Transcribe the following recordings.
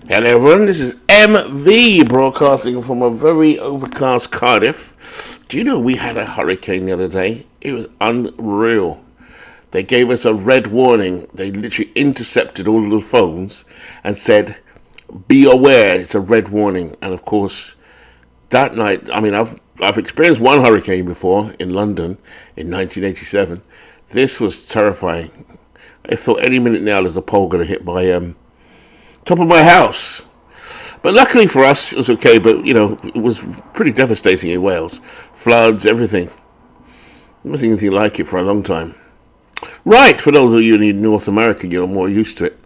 Hello everyone, this is MV broadcasting from a very overcast Cardiff. Do you know we had a hurricane the other day? It was unreal. They gave us a red warning. They literally intercepted all of the phones and said, be aware, it's a red warning. And of course, that night, I've experienced one hurricane before in London in 1987. This was terrifying. I thought any minute now there's a pole going to hit my top of my house. But luckily for us, it was okay. But it was pretty devastating in Wales. Floods, everything. There wasn't anything like it for a long time. Right, for those of you in North America, you're more used to it.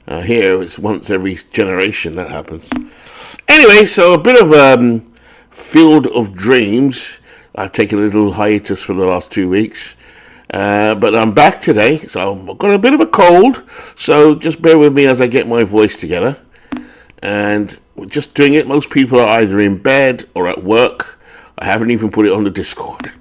Here, it's once every generation that happens. Anyway, so a bit of Field of Dreams. I've taken a little hiatus for the last 2 weeks. But I'm back today, so I've got a bit of a cold, so just bear with me as I get my voice together. And we're just doing it. Most people are either in bed or at work. I haven't even put it on the Discord.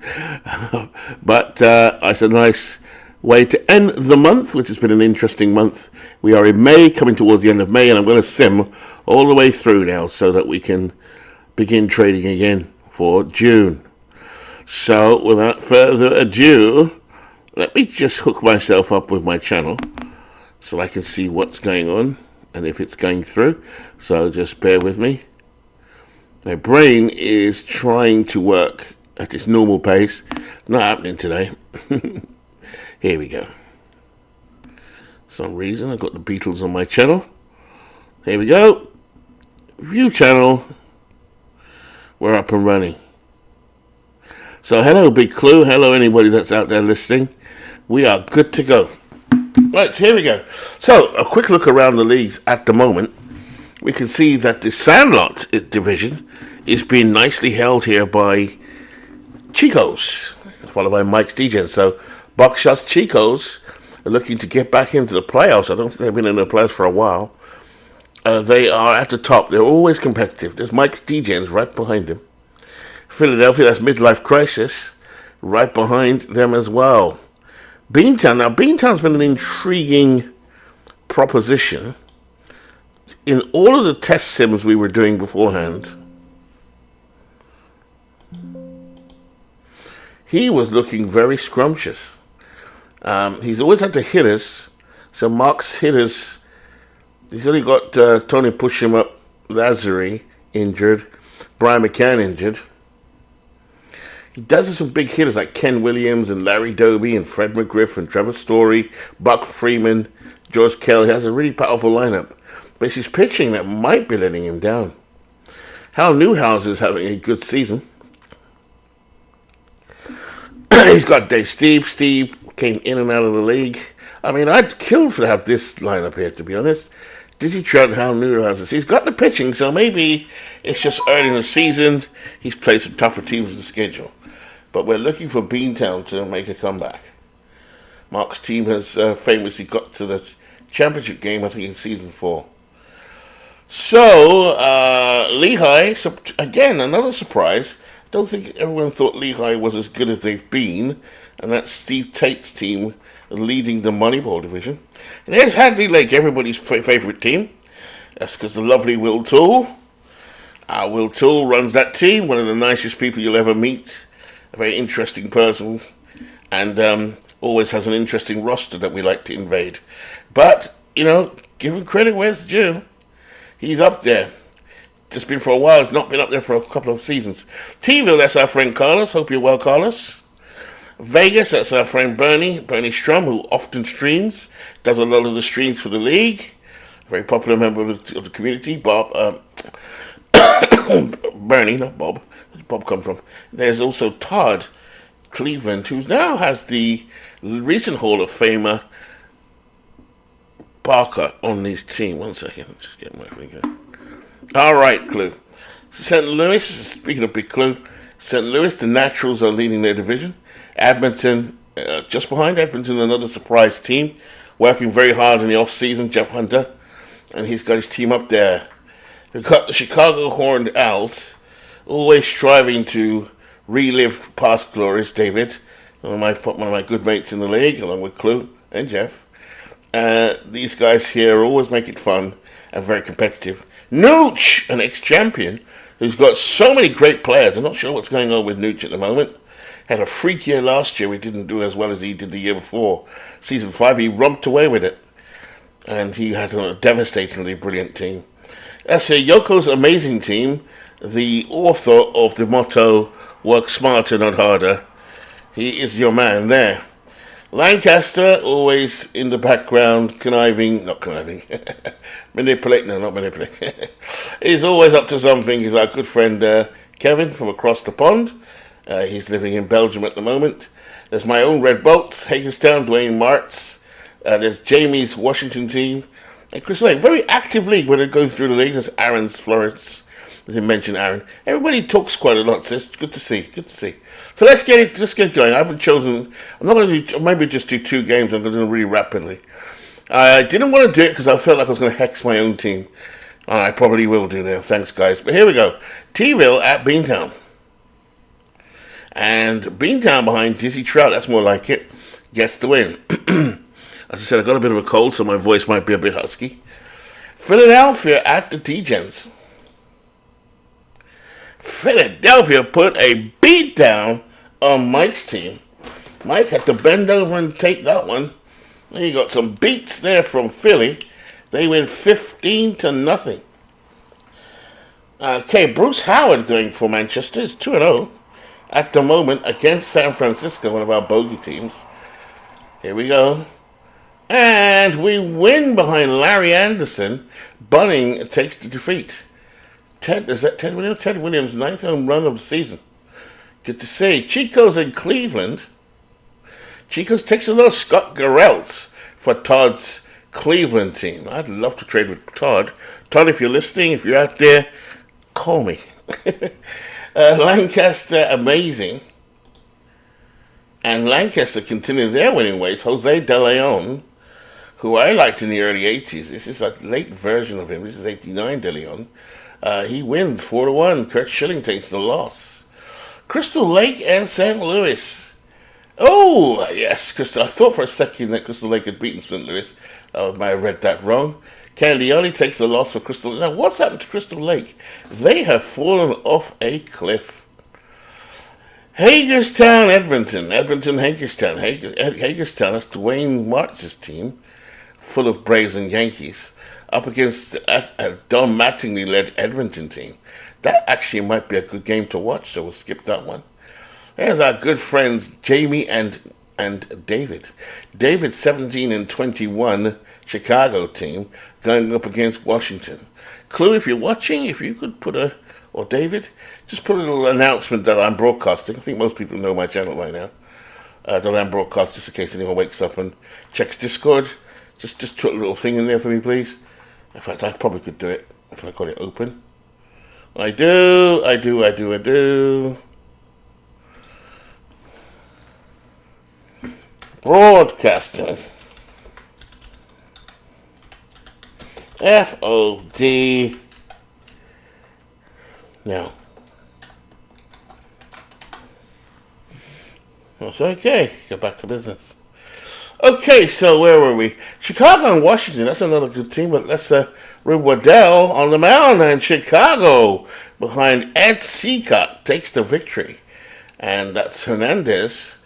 But it's a nice way to end the month, which has been an interesting month. We are in May, coming towards the end of May, and I'm going to sim all the way through now so that we can begin trading again for June. So without further ado, let me just hook myself up with my channel so I can see what's going on and if it's going through. So just bear with me. My brain is trying to work at its normal pace. Not happening today. Here we go. For some reason I've got the Beatles on my channel. Here we go. View channel. We're up and running. So hello Big Clue. Hello anybody that's out there listening. We are good to go. Right, here we go. So, a quick look around the leagues at the moment. We can see that the Sandlot division is being nicely held here by Chicos, followed by Mike's DJ. So, Buckshot's Chicos are looking to get back into the playoffs. I don't think they've been in the playoffs for a while. They are at the top. They're always competitive. There's Mike's DJs right behind him. Philadelphia, that's Midlife Crisis, right behind them as well. Beantown. Now, Beantown's been an intriguing proposition. In all of the test sims we were doing beforehand, he was looking very scrumptious. He's always had the hitters. So Mark's hitters, he's only got Tony Push Him Up, Lazary injured, Brian McCann injured. He does have some big hitters like Ken Williams and Larry Doby and Fred McGriff and Trevor Story, Buck Freeman, George Kelly. He has a really powerful lineup. But it's his pitching that might be letting him down. Hal Newhouse is having a good season. He's got Dave Steve. Steve came in and out of the league. I mean, I'd kill to have this lineup here, to be honest. Dizzy Trout, Hal Newhouse. He's got the pitching, so maybe it's just early in the season. He's played some tougher teams in the schedule. But we're looking for Beantown to make a comeback. Mark's team has famously got to the championship game, I think, in season 4. So, Lehigh, again, another surprise. Don't think everyone thought Lehigh was as good as they've been. And that's Steve Tate's team leading the Moneyball division. And there's Hadley Lake, everybody's favorite team. That's because the lovely Will Toole. Will Toole runs that team, one of the nicest people you'll ever meet. A very interesting person, and always has an interesting roster that we like to invade. But, give him credit where it's due. He's up there. Just been for a while. He's not been up there for a couple of seasons. T-ville, that's our friend Carlos. Hope you're well, Carlos. Vegas, that's our friend Bernie Strum, who often streams. Does a lot of the streams for the league. Very popular member of the community. Bob, Bernie, not Bob. Where's Bob come from? There's also Todd Cleveland, who now has the recent Hall of Famer Parker on his team. 1 second, just get my finger. All right, Clue. St. Louis, speaking of Big Clue, St. Louis, the Naturals are leading their division. Edmonton, just behind Edmonton, another surprise team, working very hard in the off-season, Jeff Hunter, and he's got his team up there. We've got the Chicago Horned Owls, always striving to relive past glories, David, one of my good mates in the league, along with Clue and Jeff. These guys here always make it fun and very competitive. Nooch, an ex-champion, who's got so many great players. I'm not sure what's going on with Nooch at the moment. Had a freak year last year. We didn't do as well as he did the year before. Season 5, he romped away with it. And he had a devastatingly brilliant team. That's Yoko's amazing team, the author of the motto, work smarter, not harder. He is your man there. Lancaster, always in the background, not conniving, manipulating, no, not manipulating. He's always up to something. He's our good friend Kevin from across the pond. He's living in Belgium at the moment. There's my own Red Bolt, Hagerstown, Dwayne Martz. There's Jamie's Washington team. And Chris Lake, very active league when it goes through the league. There's Aaron's Florence. As I mentioned, Aaron. Everybody talks quite a lot, so it's good to see. Good to see. So let's get going. I haven't chosen. I'm not going to do. Maybe just do 2 games. I'm going to do them really rapidly. I didn't want to do it because I felt like I was going to hex my own team. I probably will do now. Thanks, guys. But here we go. T-Ville at Beantown. And Beantown behind Dizzy Trout. That's more like it. Gets the win. As I said, I got a bit of a cold, so my voice might be a bit husky. Philadelphia at the T-Gens. Philadelphia put a beat down on Mike's team. Mike had to bend over and take that one. You got some beats there from Philly. They win 15-0. Okay, Bruce Howard going for Manchester is 2-0 at the moment against San Francisco, one of our bogey teams. Here we go. And we win behind Larry Anderson. Bunning takes the defeat. Ted Williams? Ted Williams' 9th home run of the season. Good to see. Chico's in Cleveland. Chico's takes a little Scott Garrelts for Todd's Cleveland team. I'd love to trade with Todd. Todd, if you're listening, if you're out there, call me. Lancaster, amazing. And Lancaster continue their winning ways. Jose De Leon, who I liked in the early 80s. This is a late version of him. This is 89 De Leon. He wins 4-1. Kurt Schilling takes the loss. Crystal Lake and St. Louis. Oh, yes. I thought for a second that Crystal Lake had beaten St. Louis. I might have read that wrong. Candioli takes the loss for Crystal Lake. Now, what's happened to Crystal Lake? They have fallen off a cliff. Hagerstown, Edmonton. Hagerstown. Hagerstown, that's Dwayne Martz's team, full of Braves and Yankees, up against a Don Mattingly-led Edmonton team. That actually might be a good game to watch, so we'll skip that one. There's our good friends Jamie and David. David's 17-21 Chicago team going up against Washington. Clue, if you're watching, if you could or David, just put a little announcement that I'm broadcasting. I think most people know my channel by now. That I'm broadcasting, just in case anyone wakes up and checks Discord. Just put a little thing in there for me, please. In fact, I probably could do it if I got it open. I do. Broadcasting. FOD. Now. That's okay. Get back to business. Okay, so where were we? Chicago and Washington. That's another good team, but let's Rib Waddell on the mound, and Chicago behind Ed Seacott takes the victory, and that's Hernandez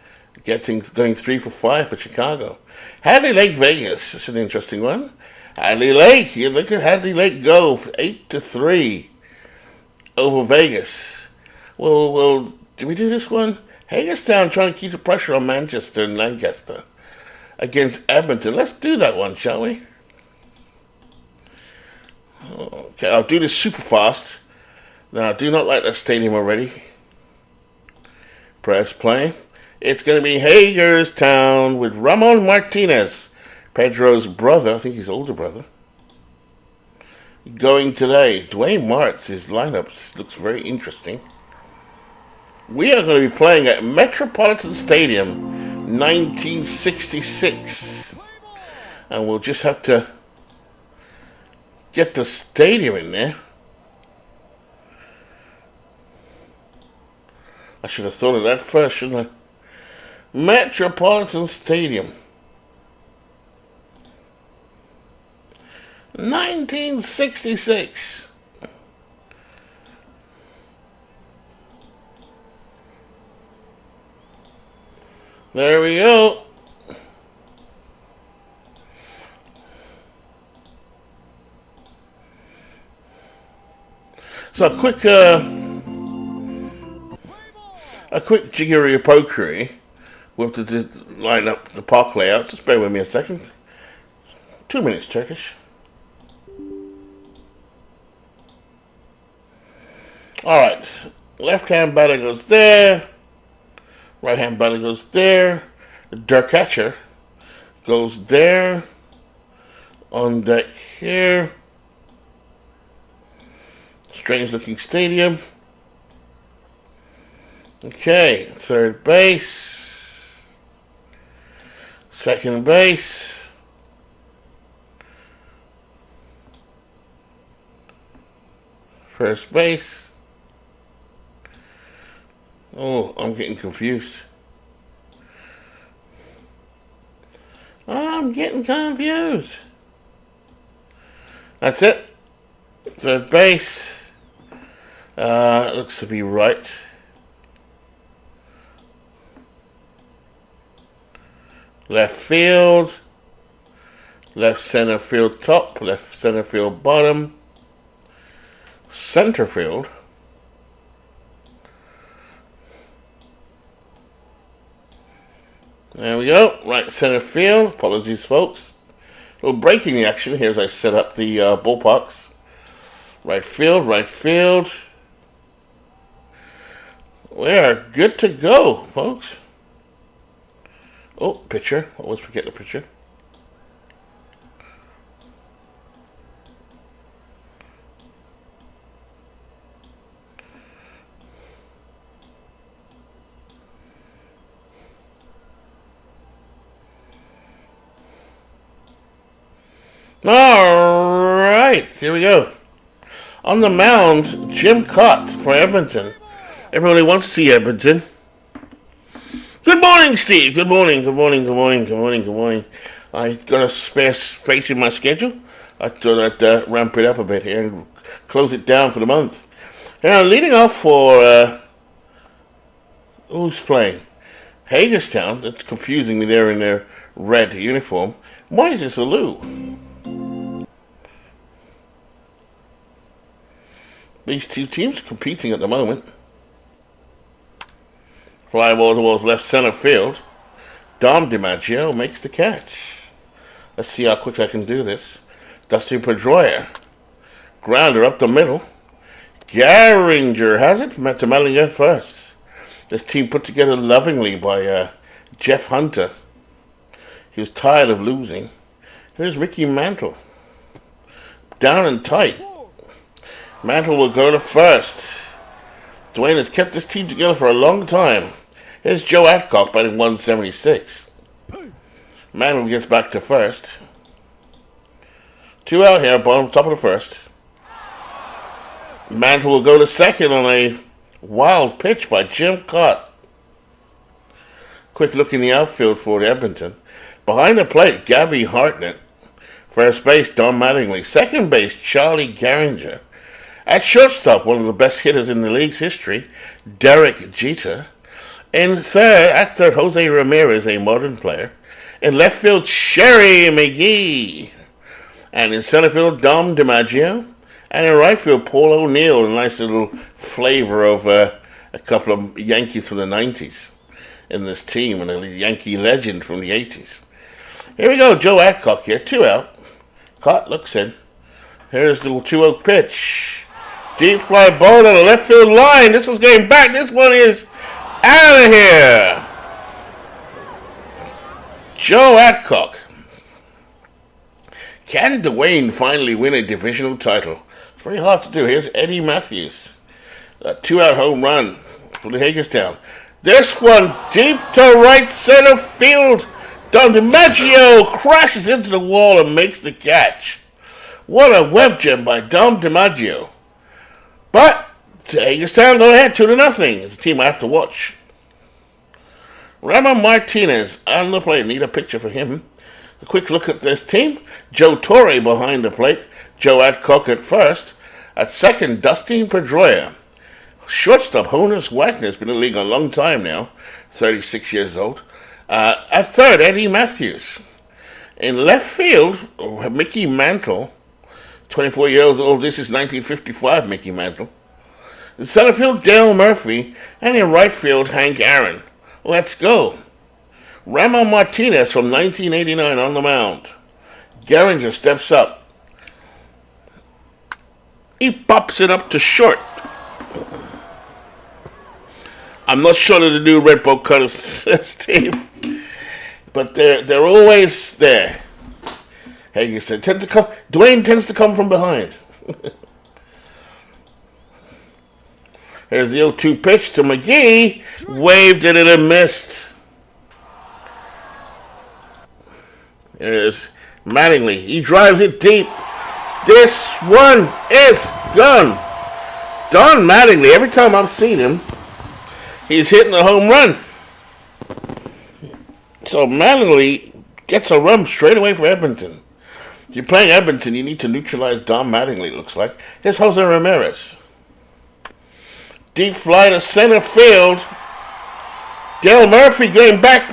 going 3 for 5 for Chicago. Hadley Lake, Vegas. That's an interesting one. Hadley Lake. You look at Hadley Lake go 8-3 over Vegas. Well, did we do this one? Hagerstown trying to keep the pressure on Manchester and Lancaster against Edmonton. Let's do that one, shall we? Okay, I'll do this super fast. Now, I do not like that stadium already. Press play. It's going to be Hagerstown with Ramon Martinez, Pedro's brother. I think his older brother. Going today. Dwayne Martz, his lineup looks very interesting. We are going to be playing at Metropolitan Stadium, 1966. And we'll just have to get the stadium in there. I should have thought of that first, shouldn't I? Metropolitan Stadium. 1966. There we go. So a quick jiggery pokery with the line up the park layout. Just bear with me a second. 2 minutes, Turkish. All right, left hand batter goes there. Right hand batter goes there. The dirt catcher goes there. On deck here. Strange looking stadium. Okay, third base. Second base. First base. Oh, I'm getting confused. I'm getting confused. That's it. Third base. Looks to be right. Left field. Left center field top. Left center field bottom. Center field. There we go. Right center field. Apologies, folks. A little breaking the action here as I set up the ballparks. Right field, right field. We are good to go, folks. Oh, pitcher. Always forget the pitcher. All right, here we go. On the mound, Jim Cott for Edmonton. Everybody wants to see Edmonton. Good morning, Steve. Good morning, good morning, good morning, good morning, good morning. I got a spare space in my schedule. I thought I'd ramp it up a bit here and close it down for the month. Now, leading off for, who's playing? Hagerstown. That's confusing me there in their red uniform. Why is this a Lou? These two teams are competing at the moment. Fly ball towards left center field. Dom DiMaggio makes the catch. Let's see how quick I can do this. Dustin Pedroia. Grounder up the middle. Garinger has it. Met to Mellinger first. This team put together lovingly by Jeff Hunter. He was tired of losing. Here's Ricky Mantle. Down and tight. Mantle will go to first. Dwayne has kept this team together for a long time. Here's Joe Adcock batting 176. Mantle gets back to first. 2 out here, bottom top of the first. Mantle will go to second on a wild pitch by Jim Cott. Quick look in the outfield for Edmonton. Behind the plate, Gabby Hartnett. First base, Don Mattingly. Second base, Charlie Garinger. At shortstop, one of the best hitters in the league's history, Derek Jeter. At third, Jose Ramirez, a modern player. In left field, Sherry McGee. And in center field, Dom DiMaggio. And in right field, Paul O'Neill, a nice little flavor of a couple of Yankees from the 90s in this team, and a Yankee legend from the 80s. Here we go, Joe Adcock here, 2 out. Cott looks in. Here's the 2-0 pitch. Deep fly ball on the left field line. This one's getting back. This one is out of here. Joe Adcock. Can Dwayne finally win a divisional title? It's very hard to do. Here's Eddie Matthews. A 2-out home run for the Hagerstown. This one deep to right center field. Don DiMaggio crashes into the wall and makes the catch. What a web gem by Dom DiMaggio. But Hagerstown go ahead 2-0. It's a team I have to watch. Ramon Martinez on the plate. Need a picture for him. A quick look at this team. Joe Torre behind the plate. Joe Adcock at first. At second, Dustin Pedroia. Shortstop, Honus Wagner's been in the league a long time now. 36 years old. At third, Eddie Matthews. In left field, Mickey Mantle. 24 years old. This is 1955 Mickey Mantle. In center field, Dale Murphy. And in right field, Hank Aaron. Let's go. Ramon Martinez from 1989 on the mound. Garinger steps up. He pops it up to short. I'm not sure of the new Red Bull Cutters team, but they're always there. Hagerson tends to come. Dwayne tends to come from behind. Here's the 0-2 pitch to McGee. Waved it and missed. There's Mattingly. He drives it deep. This one is gone. Don Mattingly, every time I've seen him, he's hitting a home run. So Mattingly gets a run straight away for Edmonton. If you're playing Edmonton, you need to neutralize Don Mattingly, it looks like. Here's Jose Ramirez. Deep fly to center field. Dale Murphy going back,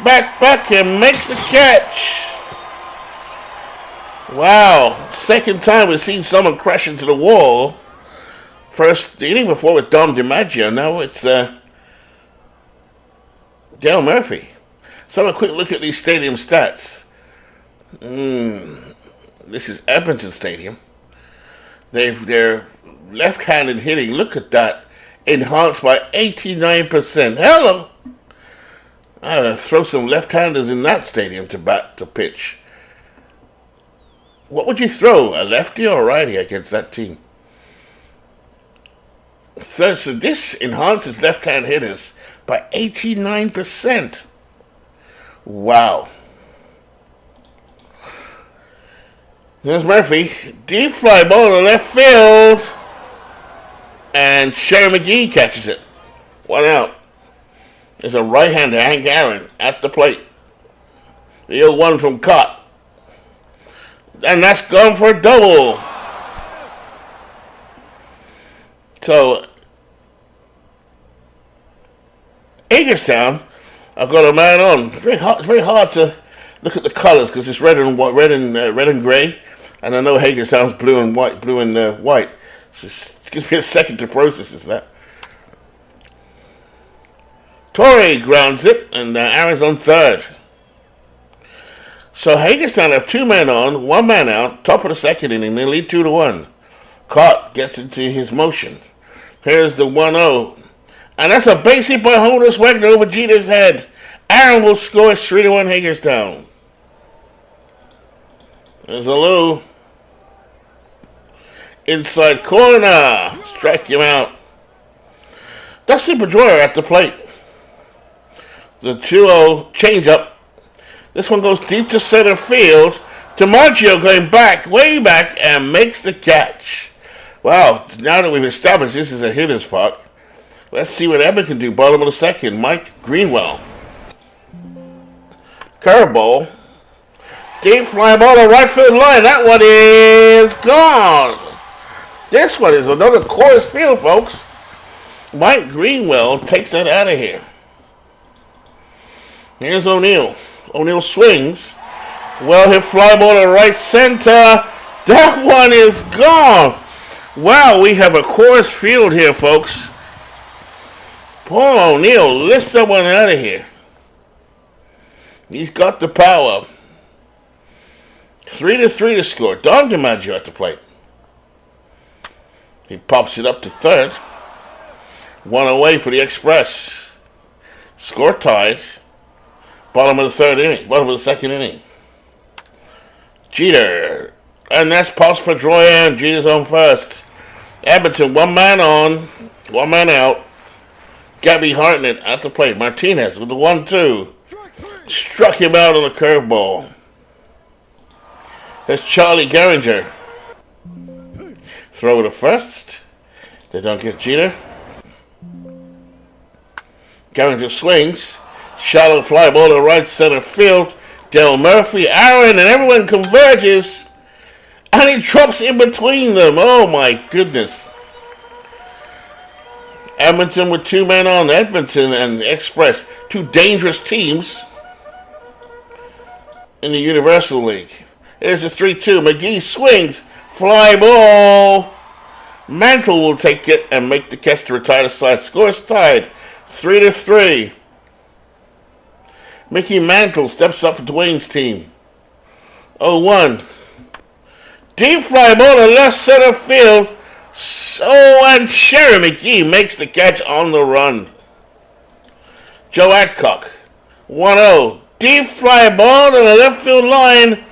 and makes the catch. Wow. Second time we've seen someone crash into the wall. First, the inning before with Dom DiMaggio. Now it's Dale Murphy. Let's have a quick look at these stadium stats. This is Edmonton Stadium. They're left-handed hitting. Look at that. Enhanced by 89%. Hello. I'm going to throw some left-handers in that stadium to pitch. What would you throw? A lefty or a righty against that team? So this enhances left-hand hitters by 89%. Wow. There's Murphy. Deep fly ball to left field. And Sherry McGee catches it. 1 out. There's a right-hander, Hank Aaron, at the plate. The 0-1 from Cott. And that's gone for a double. So, Hagerstown, I've got a man on. It's very hard to look at the colors because it's red and gray, and I know Hagerstown's blue and white. So it gives me a second to process that. Torrey grounds it, and Aaron's on third. So Hagerstown have 2 men on, 1 man out, top of the second inning. They lead 2-1. Cott gets into his motion. Here's the 1-0. And that's a base hit by Honus Wagner over Jeter's head. Aaron will score 3-1 Hagerstown. There's a low. Inside corner. Strike him out. Dustin Pedroia at the plate. The 2-0 changeup. This one goes deep to center field. DiMaggio going back, way back, and makes the catch. Wow, now that we've established this is a hitter's park, let's see what Edmonton can do. Bottom of the second, Mike Greenwell. Curveball. Deep fly ball to right field line. That one is gone. This one is another Coors Field, folks. Mike Greenwell takes that out of here. Here's O'Neill. O'Neill swings. Well hit fly ball to right center. That one is gone. Wow, we have a Coors Field here, folks. Paul O'Neill lifts that one out of here. He's got the power. 3-3 to score. Don DiMaggio at the plate. He pops it up to third. 1 away for the Express. Score tied. Bottom of the second inning. Jeter. And that's Paul Pedroia and Jeter's on first. Edmonton, 1 man on, 1 man out. Gabby Hartnett at the plate. Martinez with the 1-2. Struck him out on a curveball. There's Charlie Garinger. Throw to first. They don't get Jeter. Garinger swings. Shallow fly ball to right center field. Del Murphy, Aaron, and everyone converges. And he drops in between them. Oh my goodness. Edmonton with 2 men on. Edmonton and Express. 2 dangerous teams in the Universal League. Here's a 3-2. McGee swings. Fly ball. Mantle will take it and make the catch to retire the side. Scores tied. 3-3. Mickey Mantle steps up for Dwayne's team. 0-1. Deep fly ball to left center field. And Sherry McGee makes the catch on the run. Joe Adcock. 1-0. Deep fly ball to the left field line.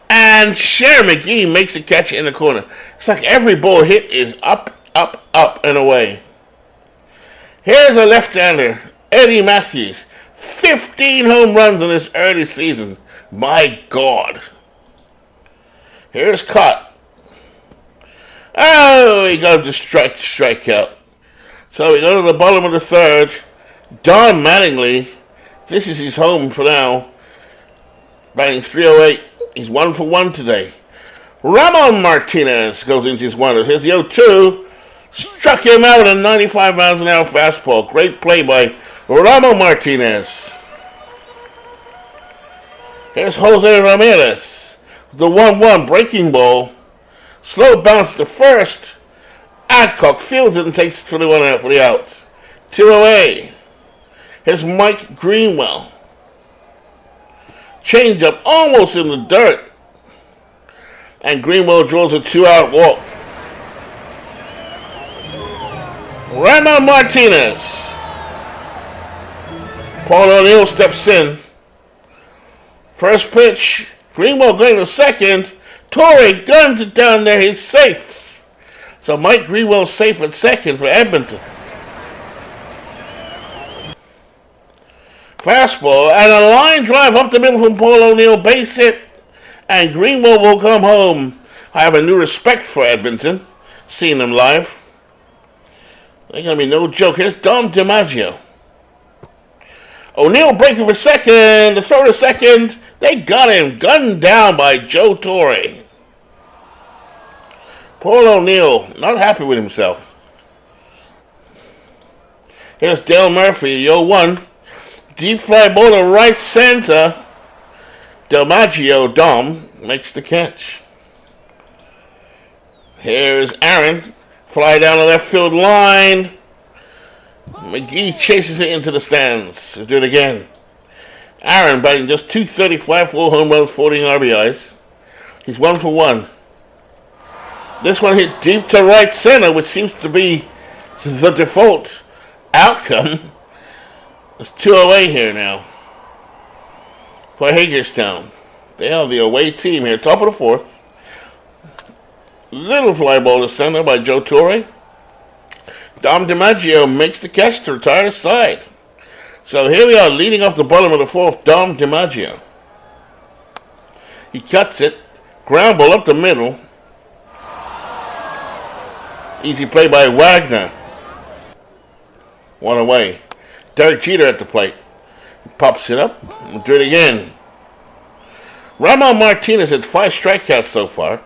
And Sherry McGee makes the catch in the corner. It's like every ball hit is up, up, up, and away. Here's a left-hander, Eddie Matthews. 15 home runs in this early season. My God. Here's Cott. Oh, he goes to strikeout. So we go to the bottom of the third. Don Mattingly. This is his home for now. Batting .308. He's 1 for 1 today. Ramon Martinez goes into his window. Here's the 0-2. Struck him out with a 95 miles an hour fastball. Great play by Ramon Martinez. Here's Jose Ramirez. The 1-1 breaking ball. Slow bounce to first. Adcock fields it and takes 21 out for the out. 2 away. Here's Mike Greenwell. Change up almost in the dirt. And Greenwell draws a 2-out walk. Ramon Martinez. Paul O'Neill steps in. First pitch. Greenwell going to second. Torrey guns it down there. He's safe. So Mike Greenwell's safe at second for Edmonton. Fastball and a line drive up the middle from Paul O'Neill. Base hit. And Greenwell will come home. I have a new respect for Edmonton. Seeing them live. They're going to be no joke. Here's Dom DiMaggio. O'Neill breaking for second. The throw to second. They got him. Gunned down by Joe Torre. Paul O'Neill not happy with himself. Here's Dale Murphy. 0-1. Deep fly ball to right center. DiMaggio, Dom, makes the catch. Here's Aaron. Fly down the left field line. McGee chases it into the stands. We'll do it again. Aaron batting just .235, 4 home runs, 14 RBIs. He's 1 for 1. This one hit deep to right center, which seems to be the default outcome. It's 2 away here now for Hagerstown. They are the away team here. Top of the fourth. Little fly ball to center by Joe Torre. Dom DiMaggio makes the catch to retire the side. So here we are leading off the bottom of the fourth. Dom DiMaggio. He cuts it. Ground ball up the middle. Easy play by Wagner. 1 away. Derek Jeter at the plate. He pops it up. We'll do it again. Ramon Martinez had 5 strikeouts so far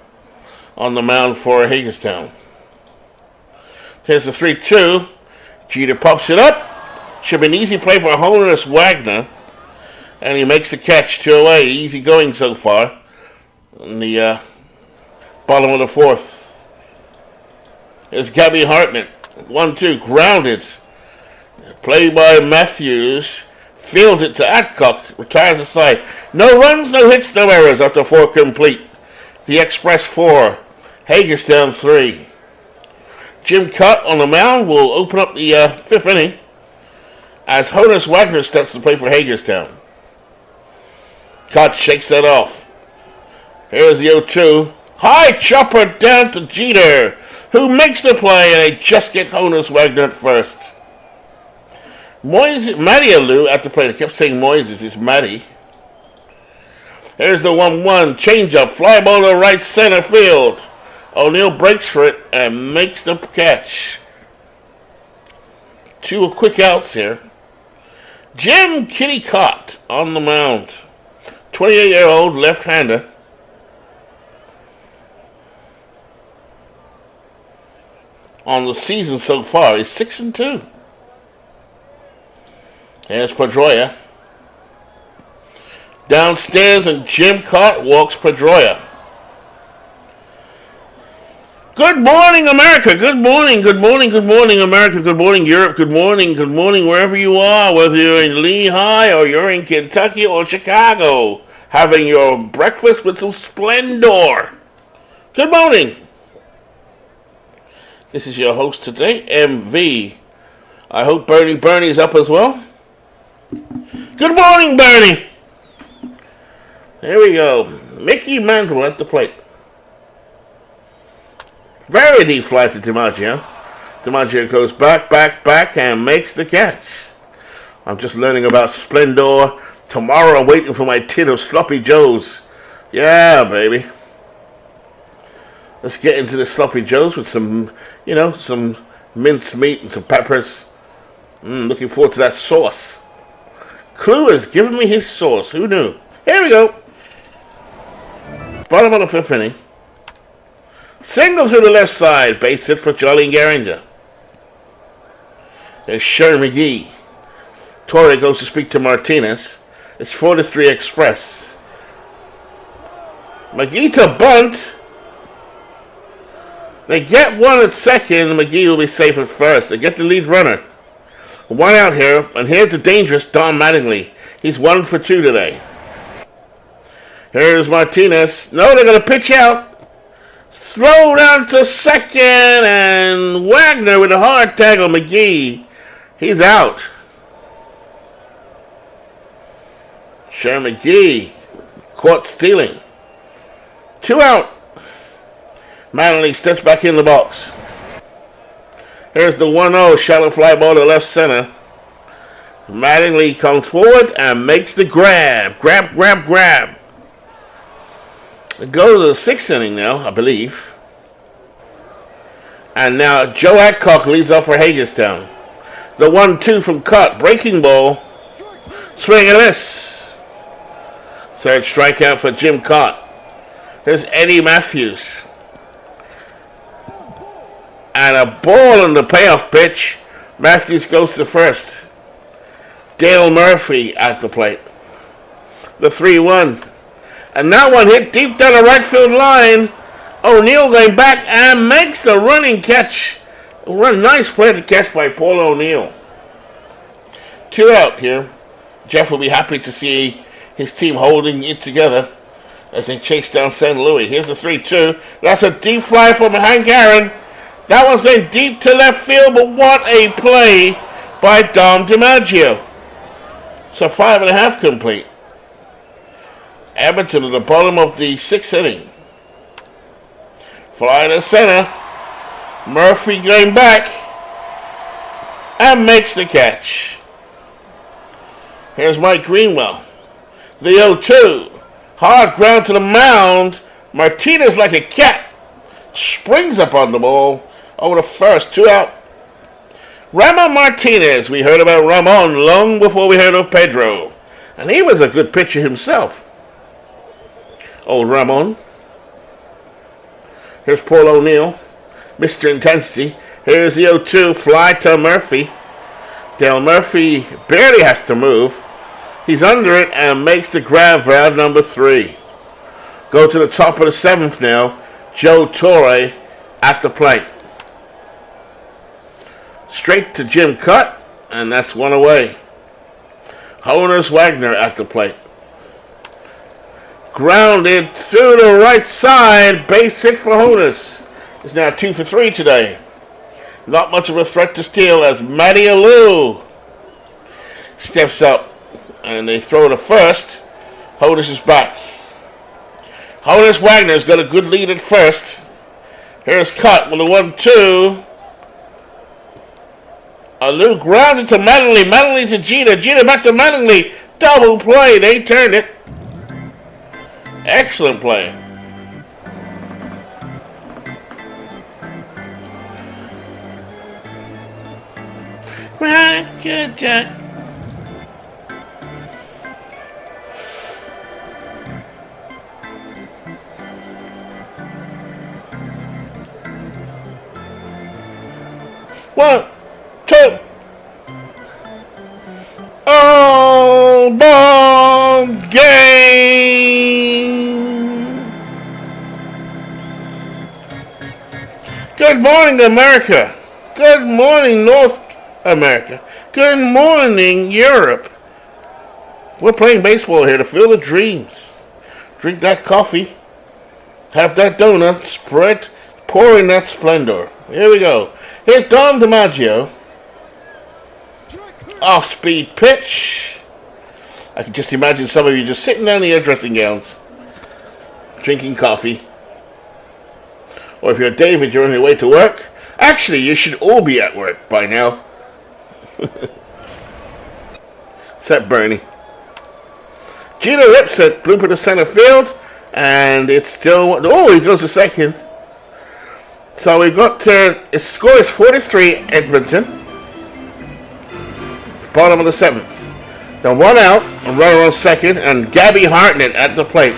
on the mound for Hagerstown. Here's the 3-2. Jeter pops it up. Should be an easy play for Honus Wagner. And he makes the catch 2 away. Easy going so far in the bottom of the fourth. Here's Gabby Hartman. 1-2. Grounded. Play by Matthews. Fields it to Adcock. Retires the side. No runs, no hits, no errors after 4 complete. The Express 4. Hagerstown 3. Jim Cutt on the mound will open up the 5th inning as Honus Wagner steps to play for Hagerstown. Cutt shakes that off. Here's the 0-2. High chopper down to Jeter, who makes the play, and they just get Honus Wagner at first. Matty Alou at the plate. I kept saying Moises. It's Matty. Here's the 1-1. Change-up. Fly ball to right center field. O'Neill breaks for it and makes the catch. 2 quick outs here. Jim Kitty Cott on the mound. 28-year-old left-hander. On the season so far, he's 6-2. Here's Pedroia. Downstairs, and Jim Cott walks Pedroia. Good morning, America. Good morning, good morning, good morning, America. Good morning, Europe. Good morning, wherever you are, whether you're in Lehigh or you're in Kentucky or Chicago, having your breakfast with some splendor. Good morning. This is your host today, MV. I hope Bernie's up as well. Good morning, Bernie. There we go. Mickey Mantle at the plate. Very deep fly to DiMaggio. DiMaggio goes back, and makes the catch. I'm just learning about Splendor. Tomorrow I'm waiting for my tin of Sloppy Joes. Yeah, baby. Let's get into the Sloppy Joes with some, some minced meat and some peppers. Looking forward to that sauce. Clue has given me his sauce. Who knew? Here we go. Bottom of the fifth inning. Single through the left side. Base hit for Jolly Garinger. There's Sherry McGee. Torre goes to speak to Martinez. It's 4-3 Express. McGee to bunt. They get one at second. McGee will be safe at first. They get the lead runner. One out here. And here's the dangerous Don Mattingly. He's 1 for 2 today. Here's Martinez. No, they're going to pitch out. Throw down to second, and Wagner with a hard tag on McGee. He's out. Sherry McGee caught stealing. 2 out. Mattingly steps back in the box. Here's the 1-0 shallow fly ball to left center. Mattingly comes forward and makes the grab. Grab. Go to the 6th inning now, I believe. And now Joe Adcock leads off for Hagerstown. The 1-2 from Cott. Breaking ball. Swing and miss. Third strikeout for Jim Cott. There's Eddie Matthews. And a ball on the payoff pitch. Matthews goes to first. Dale Murphy at the plate. The 3-1. And that one hit deep down the right field line. O'Neill going back and makes the running catch. Nice play to catch by Paul O'Neill. 2 out here. Jeff will be happy to see his team holding it together as they chase down St. Louis. Here's the 3-2. That's a deep fly from Hank Aaron. That one's going deep to left field, but what a play by Dom DiMaggio. So 5.5 complete. Edmonton at the bottom of the 6th inning. Fly to center. Murphy going back and makes the catch. Here's Mike Greenwell. The 0-2. Hard ground to the mound. Martinez like a cat. Springs up on the ball. Over the first. 2 out. Ramon Martinez. We heard about Ramon long before we heard of Pedro. And he was a good pitcher himself. Old Ramon. Here's Paul O'Neill. Mr. Intensity. Here's the 0-2. Fly to Murphy. Dale Murphy barely has to move. He's under it and makes the grab for out number 3. Go to the top of the 7th now. Joe Torre at the plate. Straight to Jim Cott, and that's 1 away. Honus Wagner at the plate. Grounded through the right side. Base hit for Honus. It's now 2 for 3 today. Not much of a threat to steal as Matty Alou steps up. And they throw to first. Honus is back. Honus Wagner's got a good lead at first. Here's Cott with a 1-2. Alou grounded to Mattingly. Mattingly to Jeter. Jeter back to Mattingly. Double play. They turned it. Excellent play. Crackerjack. 1, 2. All ball game. Good morning, America. Good morning, North America. Good morning, Europe. We're playing baseball here to fill the dreams. Drink that coffee. Have that donut. Spread. Pour in that splendor. Here we go. Here's Dom DiMaggio. Off-speed pitch. I can just imagine some of you just sitting down in your dressing gowns, drinking coffee. Or if you're David, you're on your way to work. Actually, you should all be at work by now. Except Bernie. Gino rips it, blooper to center field, and it's still... Oh, he goes to second. So we've got... his score is 43, Edmonton. Bottom of the 7th. Now 1 out, a runner on second, and Gabby Hartnett at the plate.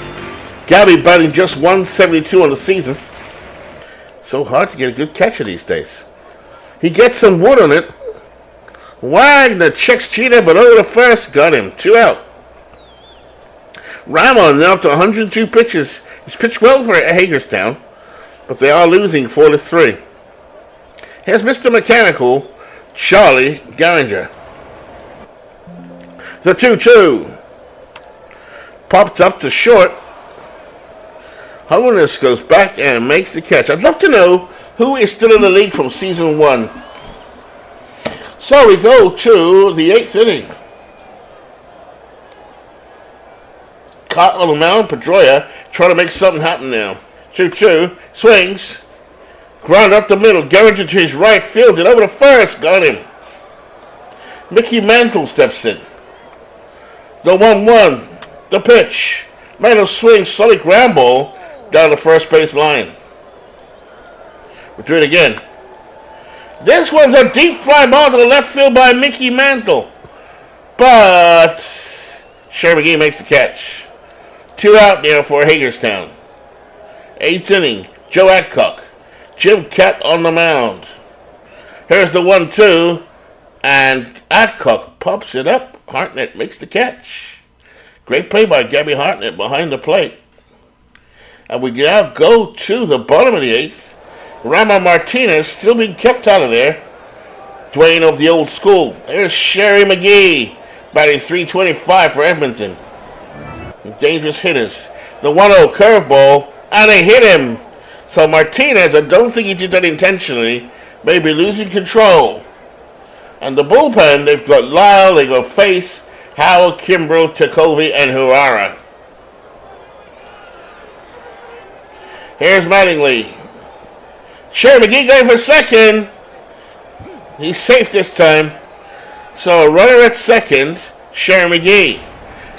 Gabby batting just 172 on the season. So hard to get a good catcher these days. He gets some wood on it. Wagner checks Cheetah, but over the first, got him. 2 out. Ramon now up to 102 pitches. He's pitched well for Hagerstown, but they are losing 4-3. Here's Mr. Mechanical, Charlie Garinger. The 2-2. Popped up to short. Holiness goes back and makes the catch. I'd love to know who is still in the league from season 1. So we go to the 8th inning. Caught on the mound, Pedroia trying to make something happen now. 2-2. Swings. Ground up the middle. Garinger to his right. Fields it over the first. Got him. Mickey Mantle steps in. The 1-1. The pitch. Mantle swings. Solid ground ball down the first base line. We'll do it again. This one's a deep fly ball to the left field by Mickey Mantle. But Sherry McGee makes the catch. 2 out there for Hagerstown. 8th inning. Joe Adcock. Jim Cat on the mound. Here's the 1-2. And Adcock pops it up. Hartnett makes the catch. Great play by Gabby Hartnett behind the plate. And we now go to the bottom of the 8th. Rama Martinez still being kept out of there. Dwayne of the old school. There's Sherry McGee batting .325 for Edmonton. Dangerous hitters. The 1-0 curveball, and they hit him. So Martinez, I don't think he did that intentionally, may be losing control. And the bullpen, they've got Lyle, they've got Face, Howell, Kimbrough, Takovi, and Huara. Here's Mattingly. Sherry McGee going for second. He's safe this time. So a runner at second, Sherry McGee.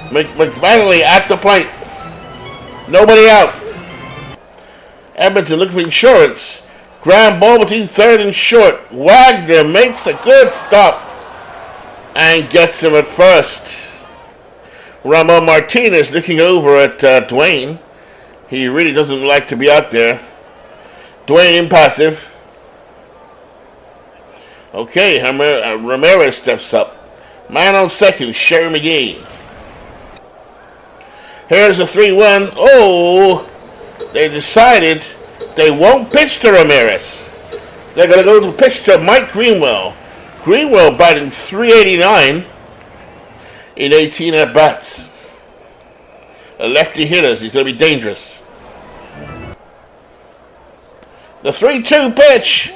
Mattingly at the plate. Nobody out. Edmonton looking for insurance. Ground ball between third and short. Wagner makes a good stop and gets him at first. Ramon Martinez looking over at Dwayne. He really doesn't like to be out there. Dwayne impassive. Okay, Ramirez steps up. Man on second, Sherry McGee. Here's a 3-1. Oh, they decided they won't pitch to Ramirez. They're going to go to pitch to Mike Greenwell. Greenwell batting .389 in 18 at-bats. A lefty hitter. He's going to be dangerous. The 3-2 pitch.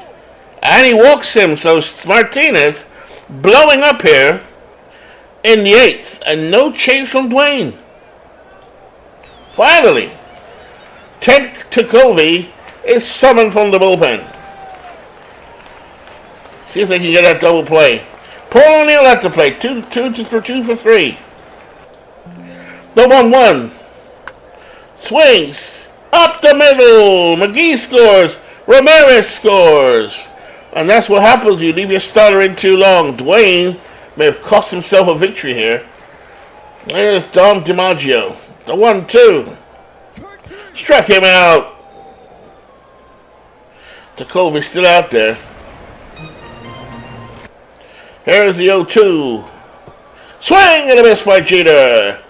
And he walks him. So Martinez blowing up here in the 8th. And no change from Dwayne. Finally, Ted Takovi is summoned from the bullpen. See if they can get that double play. Paul O'Neill at the plate. 2 for 3. The 1-1. Swings. Up the middle. McGee scores. Ramirez scores. And that's what happens when you leave your starter in too long. Dwayne may have cost himself a victory here. There's Dom DiMaggio. The 1-2. Struck him out. Takovi's still out there. Here's the 0-2. Swing and a miss by Jeter.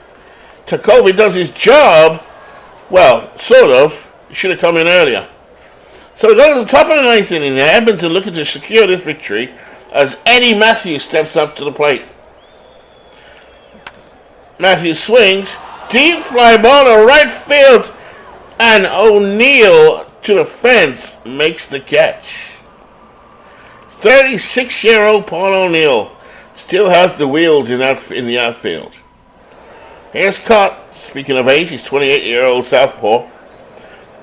Takovi does his job. Well, sort of. He should have come in earlier. So we go to the top of the ninth inning now. Edmonton looking to secure this victory as Eddie Matthews steps up to the plate. Matthews swings. Deep fly ball to right field. And O'Neill to the fence makes the catch. 36-year-old Paul O'Neill still has the wheels in the outfield. Here's Cott. Speaking of age, he's 28-year-old southpaw.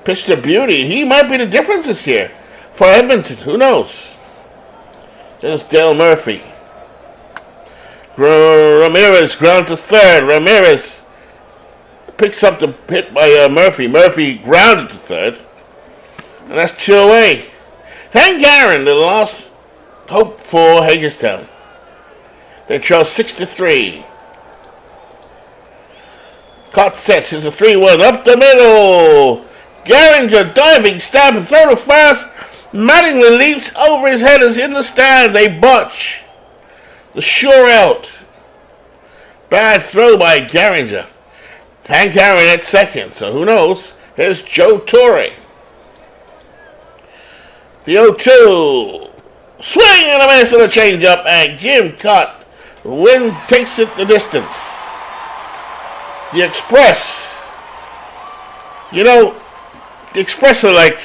Pitched a beauty. He might be the difference this year for Edmonton. Who knows? There's Dale Murphy. Ramirez ground to third. Ramirez picks up the hit by Murphy. Murphy grounded to third. And that's 2 away. Hank Aaron, the last hope for Hagerstown. They trail 6-3. Cott sets. Here's a 3-1 up the middle. Garinger diving, stab, and throw to first. Mattingly leaps over his head as in the stand. They botch. The sure out. Bad throw by Garinger. Hank Aaron at second, so who knows? Here's Joe Torre. The 0-2. Swing and a miss and a changeup, and Jim Cott takes it the distance. The Express. You know, the Express are like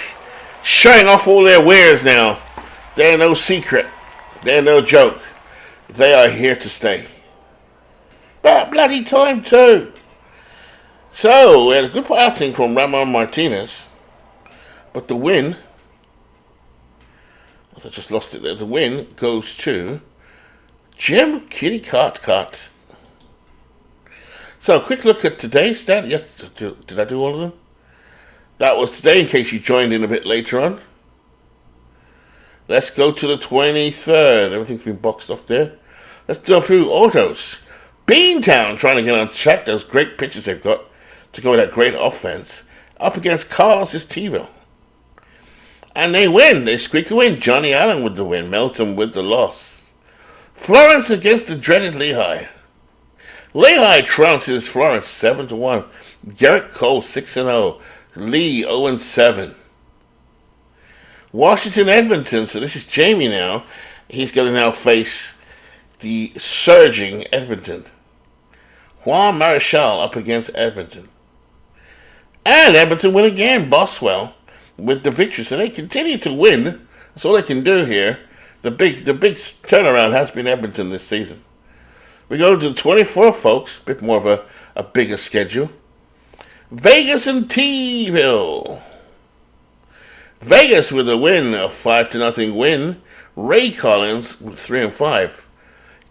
showing off all their wares now. They're no secret. They're no joke. They are here to stay. About bloody time too. So, we had a good outing from Ramon Martinez. But the win, I just lost it there, the win goes to Jim Kitty Cott. So, a quick look at today's stat. Yes, did I do all of them? That was today, in case you joined in a bit later on. Let's go to the 23rd. Everything's been boxed off there. Let's go through autos. Beantown trying to get on track. Those great pitches they've got to go with that great offense. Up against Carlos Estivo. And they win. They squeak a win. Johnny Allen with the win. Melton with the loss. Florence against the dreaded Lehigh. Lehigh trounces Florence 7-1. Garrett Cole 6-0. Lee 0-7. Washington Edmonton. So this is Jamie now. He's going to now face the surging Edmonton. Juan Marichal up against Edmonton. And Edmonton win again. Boswell with the victory. So they continue to win. That's all they can do here. The big turnaround has been Edmonton this season. We go to the 24th, folks. A bit more of a bigger schedule. Vegas and T-ville. Vegas with a win, a 5-0 win. Ray Collins with 3-5.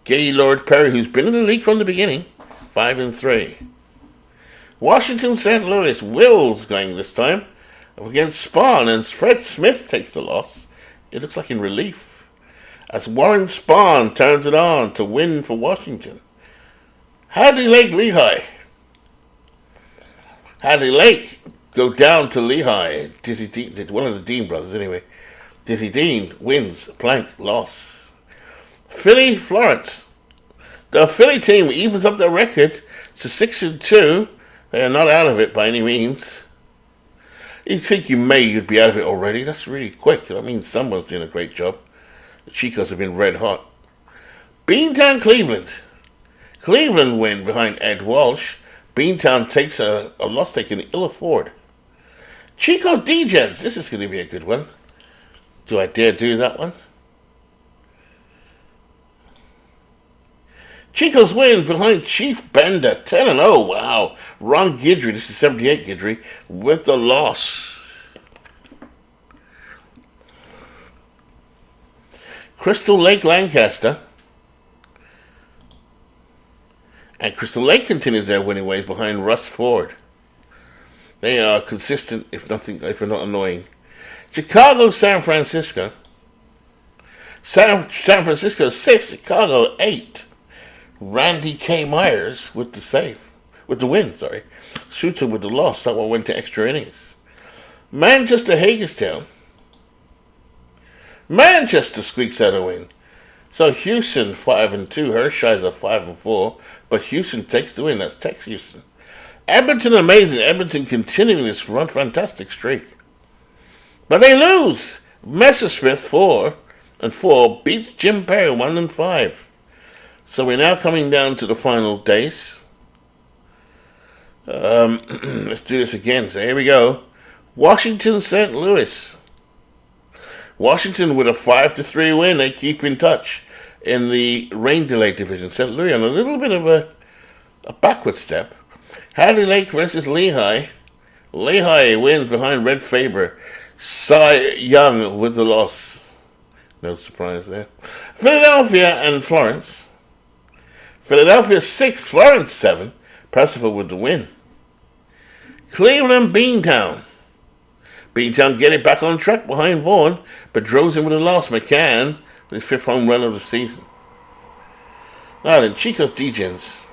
Gaylord Perry, who's been in the league from the beginning, 5-3. Washington St. Louis, Wills going this time up against Spahn, and Fred Smith takes the loss. It looks like in relief, as Warren Spahn turns it on to win for Washington. Hadley Lake Lehigh. Hadley Lake go down to Lehigh. Dizzy Dean, one of the Dean brothers anyway. Dizzy Dean wins, blank, loss. Philly, Florence. The Philly team evens up their record to 6-2. They are not out of it by any means. You think you'd be out of it already. That's really quick. I mean, someone's doing a great job. The Chicos have been red hot. Beantown, Cleveland. Cleveland win behind Ed Walsh. Beantown takes a loss they can ill afford. Chico Degens. This is going to be a good one. Do I dare do that one? Chico's win behind Chief Bender. 10-0. Wow. Ron Guidry. This is 78 Guidry with the loss. Crystal Lake, Lancaster. And Crystal Lake continues their winning ways behind Russ Ford. They are consistent, if not annoying. Chicago, San Francisco. San Francisco 6, Chicago 8. Randy K. Myers with the win. Shooter with the loss. That one went to extra innings. Manchester, Hagerstown. Manchester squeaks out a win. So Houston 5-2. Hershey's are 5-4, but Houston takes the win. That's Tex Houston. Edmonton amazing. Edmonton continuing this run, fantastic streak, but they lose. Messerschmitt 4-4 beats Jim Perry 1-5. So we're now coming down to the final days. Let's do this again. So here we go. Washington, St. Louis. Washington with a 5-3 win. They keep in touch in the rain delay division. St. Louis on a little bit of a backward step. Hadley Lake versus Lehigh. Lehigh wins behind Red Faber. Cy Young with the loss. No surprise there. Philadelphia and Florence. Philadelphia 6, Florence 7. Percival with the win. Cleveland, Beantown. Beantown get it back on track behind Vaughan, but Drozen with a loss. McCann with his 5th home run of the season. Now then, Chico's Degens.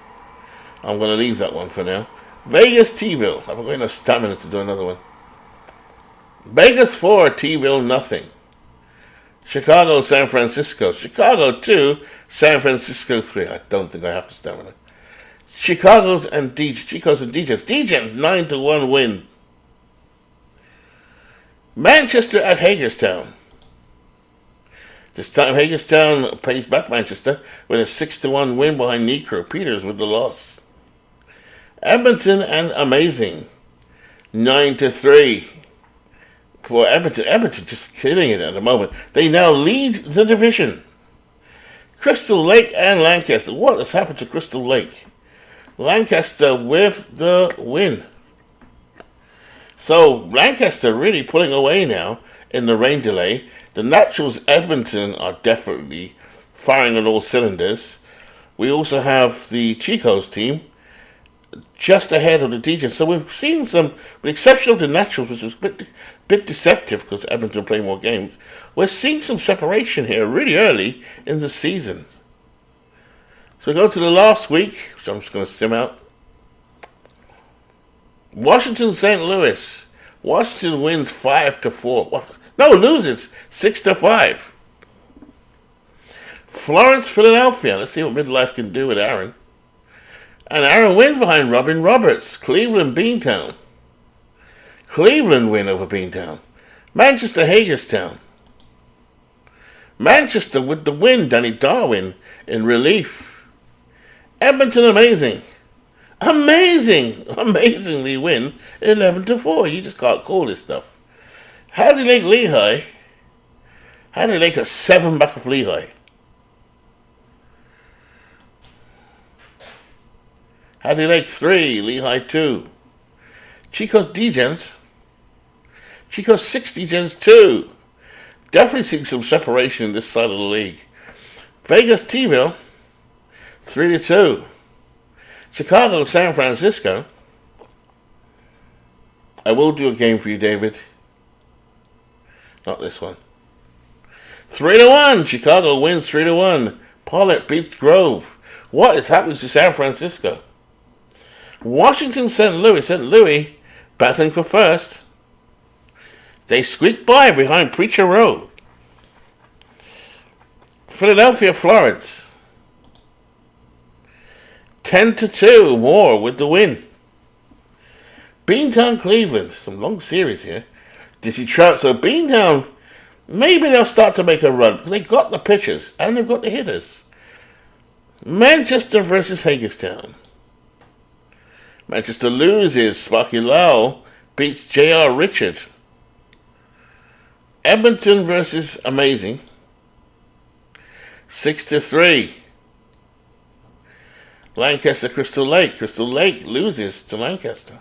I'm going to leave that one for now. Vegas, T-Ville. I've got enough stamina to do another one. Vegas 4, T-Ville nothing. Chicago, San Francisco. Chicago 2, San Francisco 3. I don't think I have the stamina. Chico's and Degens. Degens 9-1 win. Manchester at Hagerstown. This time Hagerstown pays back Manchester with a 6-1 win behind Necro. Peters with the loss. Edmonton and Amazing. 9-3 for Edmonton. Edmonton just killing it at the moment. They now lead the division. Crystal Lake and Lancaster. What has happened to Crystal Lake? Lancaster with the win. So Lancaster really pulling away now in the rain delay. The Naturals Edmonton are definitely firing on all cylinders. We also have the Chico's team just ahead of the Degens. So we've seen some, with the exception of the Naturals, which is a bit deceptive because Edmonton play more games, we're seeing some separation here really early in the season. So we go to the last week, which I'm just going to sim out. Washington, St. Louis. Washington wins 5-4. No, loses 6-5. Florence, Philadelphia. Let's see what midlife can do with Aaron. And Aaron wins behind Robin Roberts. Cleveland, Beantown. Cleveland win over Beantown. Manchester, Hagerstown. Manchester with the win. Danny Darwin in relief. Edmonton amazing. Amazingly win 11-4. You just can't call this stuff. Hadley Lake Lehigh. Hadley Lake a 7 back of Lehigh. Hadley Lake 3, Lehigh 2. Chico's Degens. Chico's 6, Degens 2. Definitely seeing some separation in this side of the league. Vegas T-Ville 3-2. Chicago, San Francisco. I will do a game for you, David. Not this one. 3-1. Chicago wins 3-1. Pollock beats Grove. What is happening to San Francisco? Washington, St. Louis. St. Louis battling for first. They squeak by behind Preacher Road. Philadelphia, Florence. 10-2, Moore with the win. Beantown, Cleveland. Some long series here. Dizzy Trout. So Beantown, maybe they'll start to make a run because they got the pitchers and they've got the hitters. Manchester versus Hagerstown. Manchester loses. Sparky Lau beats J.R. Richard. Edmonton versus Amazing. 6-3. Lancaster, Crystal Lake. Crystal Lake loses to Lancaster.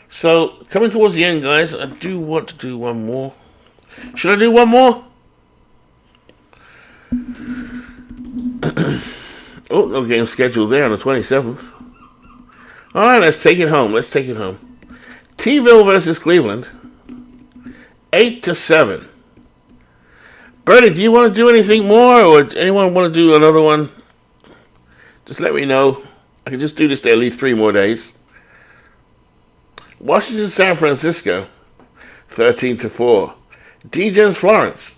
So, coming towards the end, guys, I do want to do one more. Should I do one more? Oh, no game scheduled there on the 27th. Alright, let's take it home. T-Ville versus Cleveland. 8-7. Bertie, do you want to do anything more, or does anyone want to do another one? Just let me know. I can just do this at least 3 more days. Washington, San Francisco, 13-4. Degens, Florence,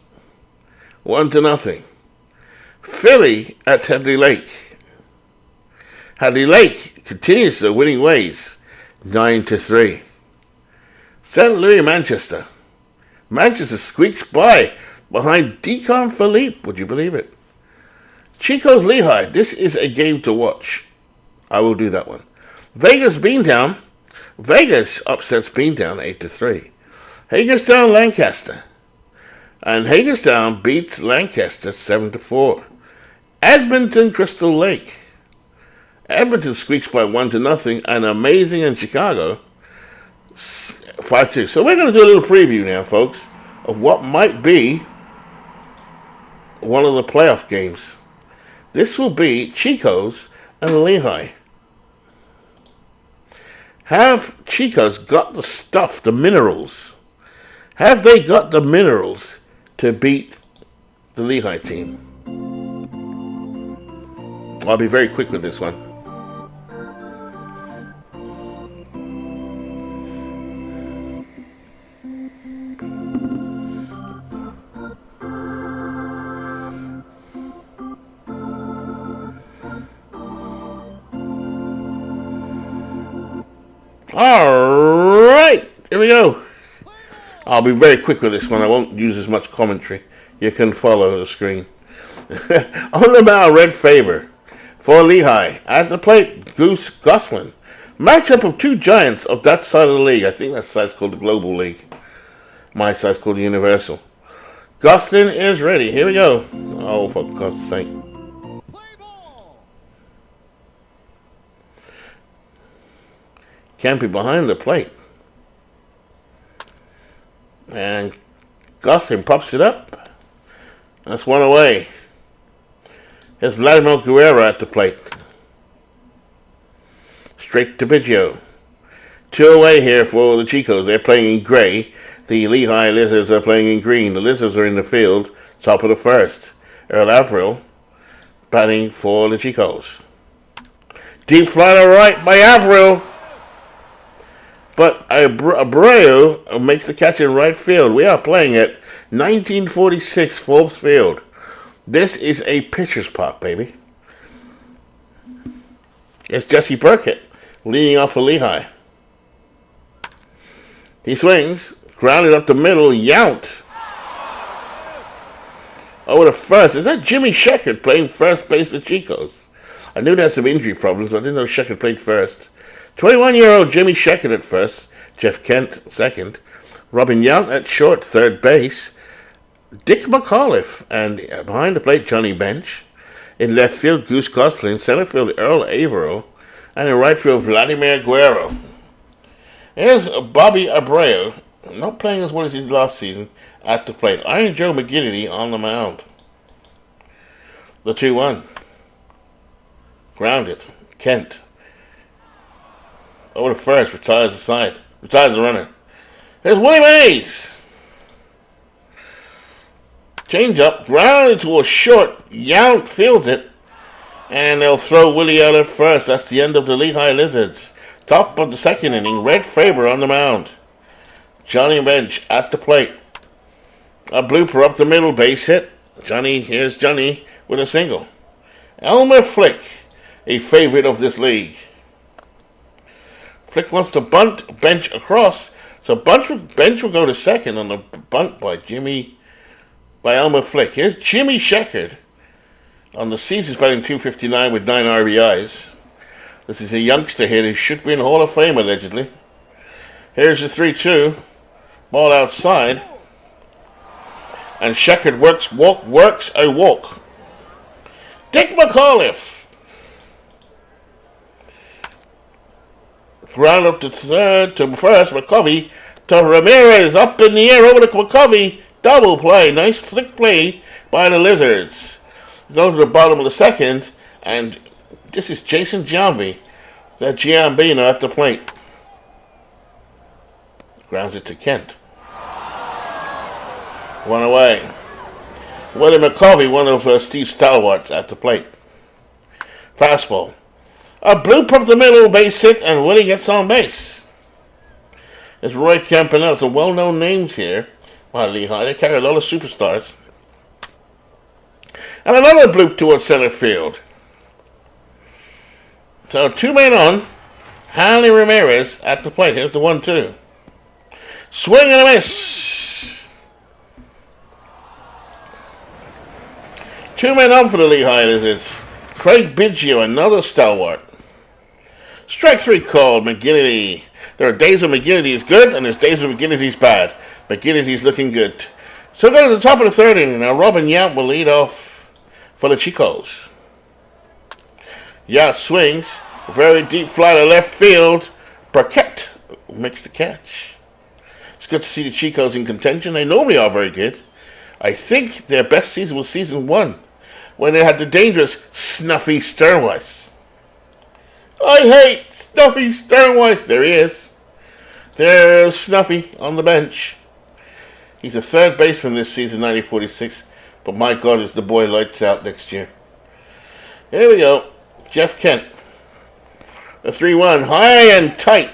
1-0. Philly at Hadley Lake. Hadley Lake continues their winning ways, 9-3. St. Louis, Manchester. Manchester squeaks by behind Decon Philippe. Would you believe it? Chico's Lehigh. This is a game to watch. I will do that one. Vegas Beantown. Vegas upsets Beantown 8-3. Hagerstown Lancaster. And Hagerstown beats Lancaster 7-4. Edmonton Crystal Lake. Edmonton squeaks by 1-0, and Amazing in Chicago 5-2. So we're going to do a little preview now, folks, of what might be one of the playoff games. This will be Chico's and Lehigh. Have Chico's got the stuff, the minerals? Have they got the minerals to beat the Lehigh team? I'll be very quick with this one. Alright, here we go. I'll be very quick with this one. I won't use as much commentary. You can follow the screen. On the mound, Red Faber. For Lehigh, at the plate, Goose Gosselin. Matchup of two giants of that side of the league. I think that side's called the Global League. My side's called the Universal. Gosselin is ready. Here we go. Oh, for God's sake. Campy behind the plate. And Gosselin pops it up. That's one away. Here's Vladimir Guerrero at the plate. Straight to Biggio. 2 away here for the Chicos. They're playing in gray. The Lehigh Lizards are playing in green. The Lizards are in the field, top of the first. Earl Averill batting for the Chicos. Deep fly to right by Averill. But Abreu makes the catch in right field. We are playing at 1946 Forbes Field. This is a pitcher's park, baby. It's Jesse Burkett leading off for Lehigh. He swings, grounded up the middle, Yount. Over to first. Is that Jimmy Sheckard playing first base for Chicos? I knew they had some injury problems, but I didn't know Sheckard played first. 21-year-old Jimmy Sheckard at first. Jeff Kent second. Robin Yount at short, third base. Dick McAuliffe, and behind the plate, Johnny Bench. In left field, Goose Gosselin. Center field, Earl Averill. And in right field, Vladimir Guerrero. Here's Bobby Abreu, not playing as well as he did last season, at the plate. Iron Joe McGinnity on the mound. The 2-1. Grounded. Kent. Over to first, retires the side. Retires the runner. Here's Willie Mays. Change up, grounded to a short. Yount fields it. And they'll throw Willie out at first. That's the end of the Lehigh Lizards. Top of the second inning, Red Faber on the mound. Johnny Bench at the plate. A blooper up the middle, base hit. Here's Johnny with a single. Elmer Flick, a favorite of this league. Flick wants to bunt Bench across. So Bench will go to second on the bunt by Elmer Flick. Here's Jimmy Sheckard. On the season, he's batting .259 with 9 RBIs. This is a youngster here who should be in the Hall of Fame, allegedly. Here's the 3-2. Ball outside. And Sheckard works a walk. Dick McAuliffe. Ground up to third, to first, McCovey, to Ramirez, up in the air, over to McCovey, double play, nice slick play by the Lizards. Go to the bottom of the second, and this is Jason Giambi, that Giambino at the plate. Grounds it to Kent. 1 away. Willie McCovey, one of Steve Stalwart's at the plate. Fastball. A blooper up the middle, base hit, and Willie gets on base. It's Roy Campanella. Some well-known names here by Lehigh. They carry a lot of superstars. And another bloop towards center field. So 2 men on. Hanley Ramirez at the plate. Here's the 1-2. Swing and a miss. 2 men on for the Lehigh Lizards. Craig Biggio, another stalwart. Strike 3 called. McGinnity. There are days when McGinnity is good, and there's days when McGinnity is bad. McGinnity's looking good. So go to the top of the 3rd inning. Now Robin Yount will lead off for the Chicos. Yount swings. Very deep fly to left field. Burkett makes the catch. It's good to see the Chicos in contention. They normally are very good. I think their best season was season 1, when they had the dangerous Snuffy Sternweiss. I hate Snuffy Sternweiss. There he is. There's Snuffy on the bench. He's a 3rd baseman this season, 1946. But my God, is the boy lights out next year. Here we go. Jeff Kent. The 3-1. High and tight.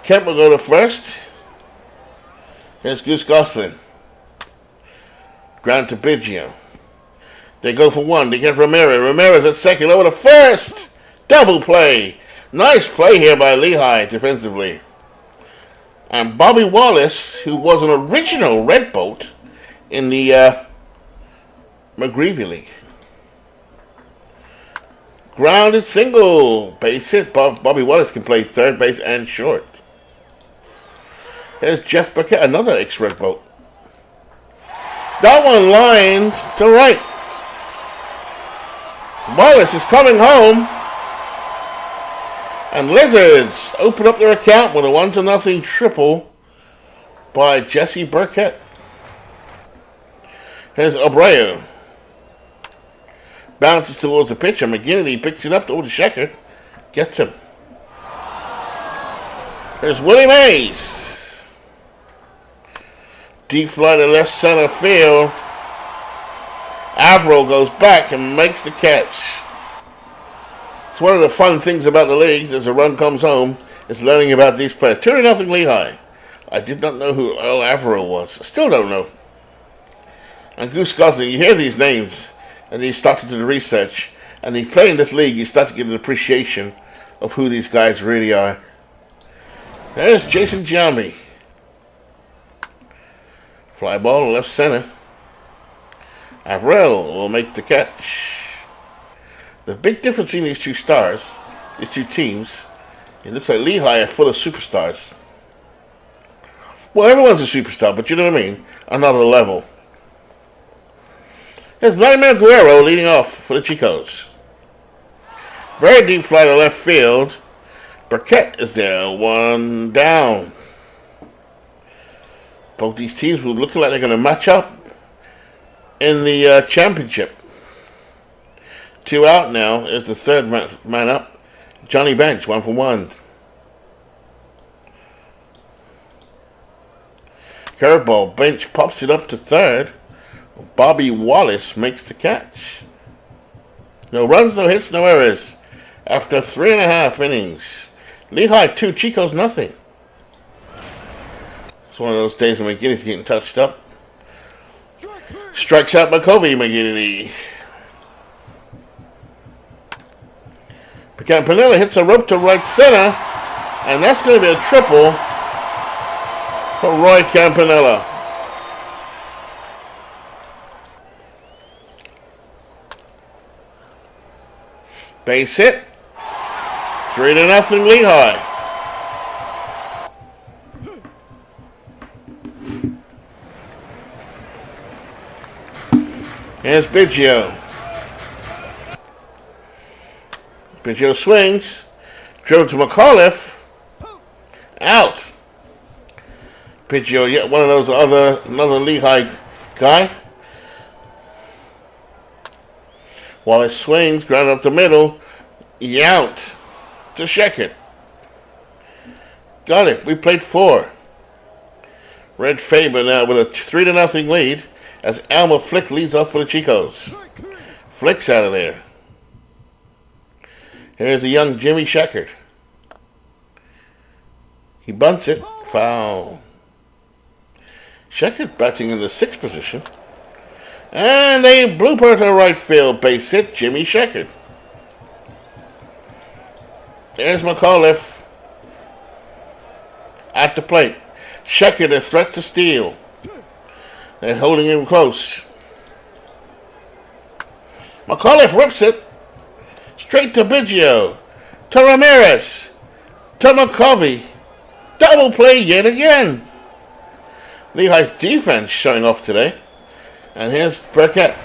Kent will go to first. Here's Goose Gosselin. Ground to Biggio. They go for 1. They get Ramirez. Ramirez at second. Over to first. Double play. Nice play here by Lehigh defensively. And Bobby Wallace, who was an original Red Boat in the McGreevy League. Grounded single. Base hit. Bobby Wallace can play 3rd base and short. There's Jeff Burkett, another ex-Red Boat. That one lined to right. Wallace is coming home. And Lizards open up their account with a 1-0 triple by Jesse Burkett. Here's Abreu. Bounces towards the pitcher. McGinnity picks it up to Sheckard. Gets him. Here's Willie Mays. Deep fly to left center field. Averill goes back and makes the catch. It's one of the fun things about the league as a run comes home is learning about these players. 2-0 Lehigh. I did not know who Earl Averill was. Still don't know. And Goose Gosling, you hear these names and you start to do the research, and you play in this league, you start to get an appreciation of who these guys really are. There's Jason Giambi. Fly ball to left center. Averill will make the catch. The big difference between these two stars, these two teams, it looks like Lehigh are full of superstars. Well, everyone's a superstar, but you know what I mean? Another level. There's Vladimir Guerrero leading off for the Chicos. Very deep fly to left field. Burkett is there, 1 down. Both these teams will look like they're going to match up in the championship. 2 out now is the 3rd man up. Johnny Bench, 1 for 1. Curveball. Bench pops it up to 3rd. Bobby Wallace makes the catch. No runs, no hits, no errors. After 3.5 innings. Lehigh 2, Chicos nothing. It's one of those days when McGinnity's getting touched up. Strikes out McGinnity. Campanella hits a rope to right center, and that's going to be a triple for Roy Campanella. Base hit. 3-0 Lehigh. Here's Biggio. Biggio swings. Drove to McAuliffe. Out. Biggio, yet one of those another Lehigh guy. Wallace swings, ground up the middle. Yount to Sheckard. Got it. We played 4. Red Faber now with a 3-0 lead as Alma Flick leads off for the Chicos. Flick's out of there. Here's the young Jimmy Sheckard. He bunts it. Foul. Sheckard batting in the 6th position. And a blooper to right field, base hit, Jimmy Sheckard. There's McAuliffe at the plate. Sheckard a threat to steal. They're holding him close. McAuliffe rips it. Straight to Biggio. To Ramirez. To McCovey. Double play yet again. Lehigh's defense showing off today. And here's Burkett.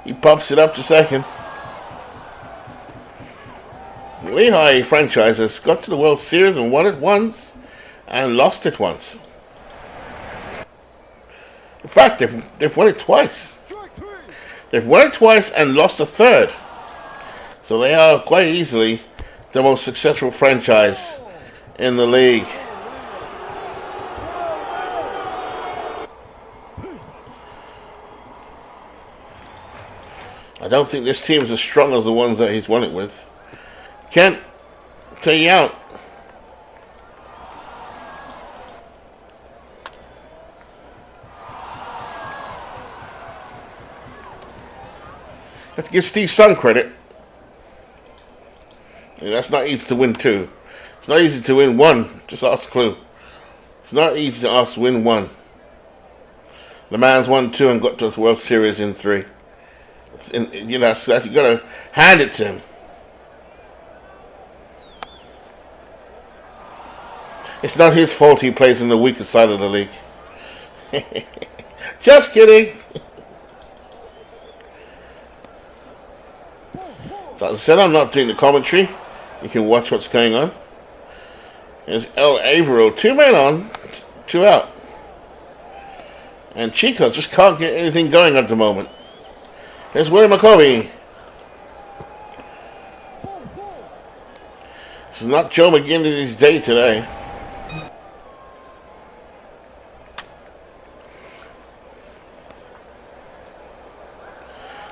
He pops it up to second. Lehigh franchise has got to the World Series and won it once and lost it once. In fact, they've won it twice. They've won it twice and lost a third. So they are quite easily the most successful franchise in the league. I don't think this team is as strong as the ones that he's won it with. Kent, take you out. Have to give Steve some credit. Yeah, that's not easy to win two. It's not easy to win one. Just ask Clue. It's not easy to ask to win one. The man's won two and got to the World Series in three. You got to hand it to him. It's not his fault he plays in the weaker side of the league. Just kidding. So as I said, I'm not doing the commentary. You can watch what's going on. There's El Averill. 2 men on, 2 out. And Chico just can't get anything going at the moment. There's Willie McCovey. This is not Joe McGinley's day today.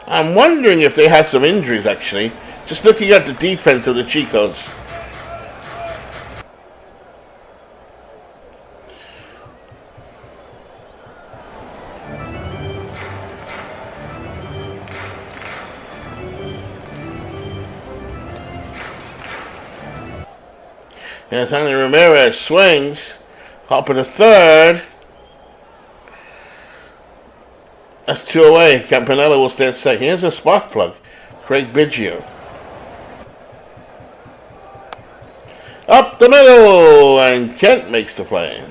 I'm wondering if they had some injuries, actually. Just looking at the defense of the Chicos. Anthony Ramirez swings. Hopper to third. That's 2 away. Campanella will stay at second. Here's a spark plug. Craig Biggio. Up the middle. And Kent makes the play.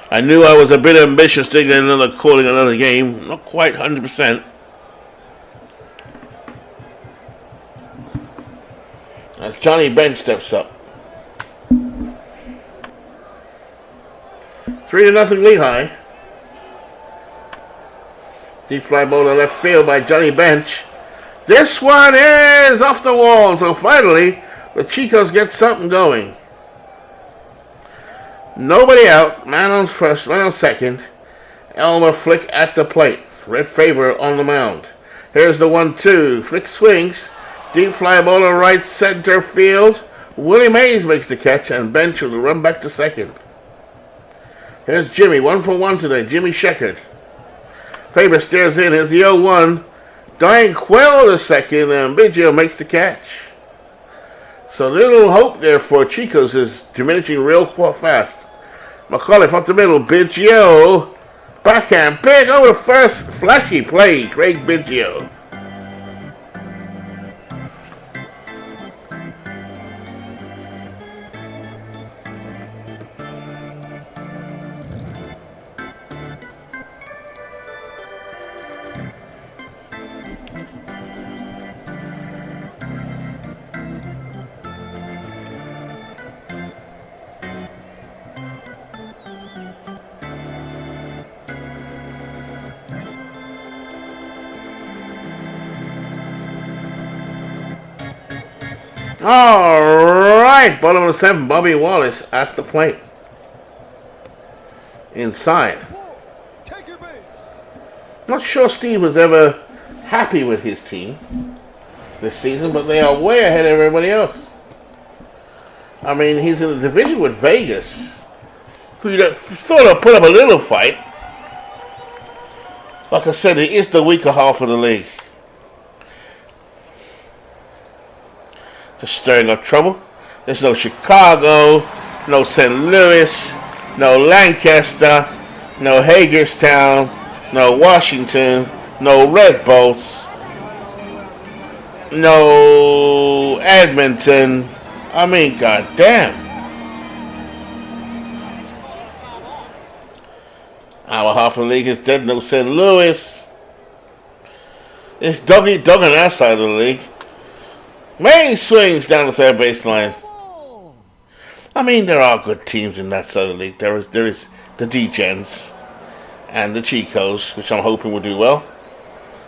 I knew I was a bit ambitious thinking calling another game. Not quite 100%. As Johnny Bench steps up. 3-0 Lehigh. Deep fly ball to left field by Johnny Bench. This one is off the wall. So finally, the Chicos get something going. Nobody out. Man on first, man on second. Elmer Flick at the plate. Red Faber on the mound. Here's the 1-2. Flick swings. Deep fly ball to right center field. Willie Mays makes the catch and Bench will run back to second. Here's Jimmy, 1 for 1 today. Jimmy Sheckard. Faber stares in. Here's the 0-1. Dying Quell to second and Biggio makes the catch. So little hope there for Chicos is diminishing real fast. McAuliffe up the middle. Biggio. Backhand. Big over first. Flashy play. Craig Biggio. All right, bottom of the 7th, Bobby Wallace at the plate. Inside. Not sure Steve was ever happy with his team this season, but they are way ahead of everybody else. I mean, he's in the division with Vegas. who sort of put up a little fight. Like I said, it is the weaker half of the league. Just stirring up trouble. There's no Chicago, no St. Louis, no Lancaster, no Hagerstown, no Washington, no Red Bolts, no Edmonton. I mean, goddamn. Our half of the league is dead. No St. Louis. It's dog eat dog on our side of the league. Main swings down the third baseline. I mean, there are good teams in that side of the league. There is the D-Gens and the Chicos, which I'm hoping will do well,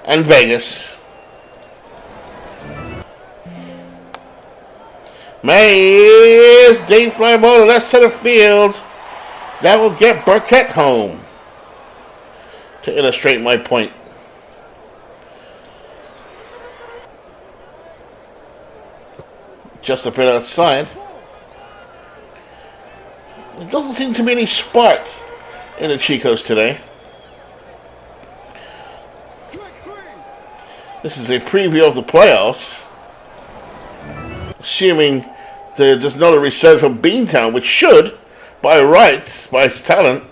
and Vegas. Mays deep fly ball to left center field. That will get Burkett home. To illustrate my point. Just a bit outside. There doesn't seem to be any spark in the Chicos today. This is a preview of the playoffs. Assuming there's not a resurgence from Beantown, which should, by rights, by its talent,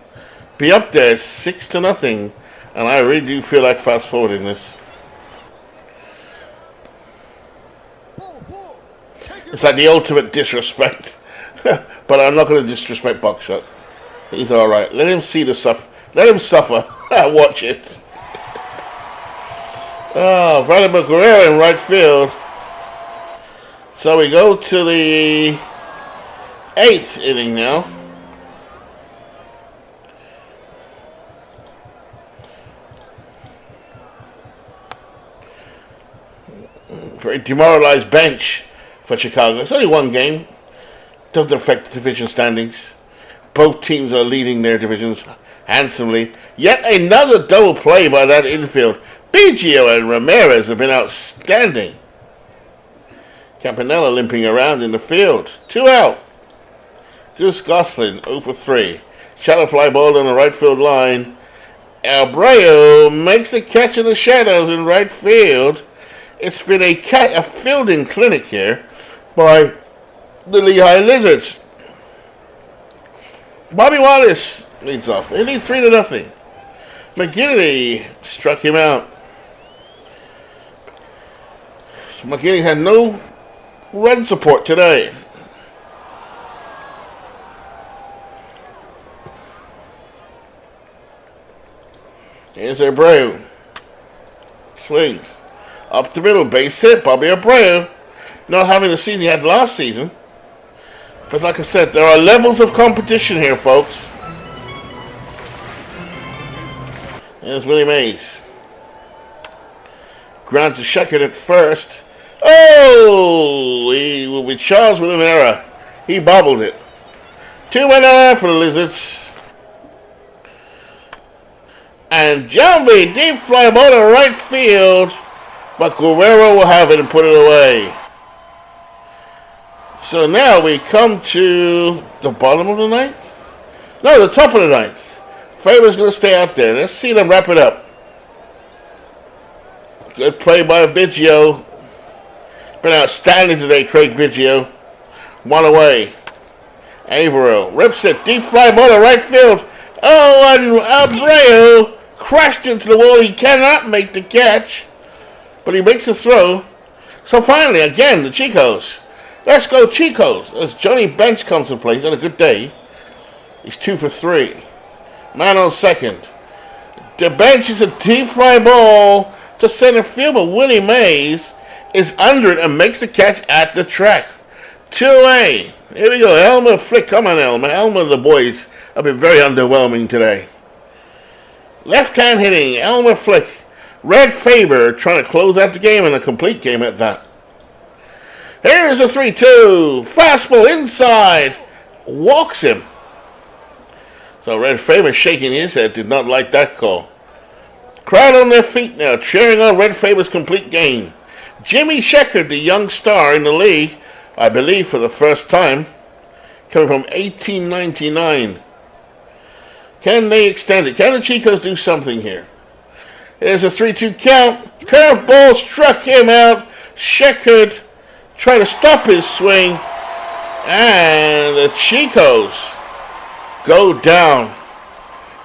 be up there 6-0. And I really do feel like fast forwarding this. It's like the ultimate disrespect. But I'm not going to disrespect Buckshot. He's alright. Let him see the suffer. Let him suffer. Watch it. Oh, Vladimir Guerrero in right field. So we go to the 8th inning now. Very demoralized bench for Chicago. It's only one game. Doesn't affect the division standings. Both teams are leading their divisions handsomely. Yet another double play by that infield. Biggio and Ramirez have been outstanding. Campanella limping around in the field. 2 out. Goose Goslin 0 for 3. Shallow fly ball on the right field line. Abreu makes a catch in the shadows in right field. It's been a fielding clinic here by the Lehigh Lizards. Bobby Wallace leads off. They lead 3-0. McGinnity struck him out. McGinnity had no run support today. Here's Abreu. Swings. Up the middle, base hit, Bobby Abreu. Not having the season he had last season. But like I said, there are levels of competition here, folks. There's Willie Mays. Ground to Sheckard at first. Oh! With Charles with an error. He bobbled it. 2-1 for the Lizards. And Jambi, deep fly ball to right field. But Guerrero will have it and put it away. So now we come to the bottom of the ninth? No, the top of the ninth. Faber's going to stay out there. Let's see them wrap it up. Good play by Biggio. Been outstanding today, Craig Biggio. 1 away. Averill rips it. Deep fly ball to right field. Oh, and Abreu crashed into the wall. He cannot make the catch. But he makes a throw. So finally, again, the Chicos. Let's go Chicos. As Johnny Bench comes to play. He's had a good day. He's 2 for 3. Man on second. The bench is a deep fly ball to center field, but Willie Mays is under it and makes the catch at the track. 2-A. Here we go. Elmer Flick. Come on, Elmer. Elmer and the boys have been very underwhelming today. Left hand hitting. Elmer Flick. Red Faber trying to close out the game, and a complete game at that. Here's a 3-2. Fastball inside. Walks him. So Red Faber shaking his head. Did not like that call. Crowd on their feet now, cheering on Red Faber's complete game. Jimmy Sheckard, the young star in the league, I believe for the first time, coming from 1899. Can they extend it? Can the Chicos do something here? There's a 3-2 count. Curveball struck him out. Sheckard tried to stop his swing. And the Chicos go down.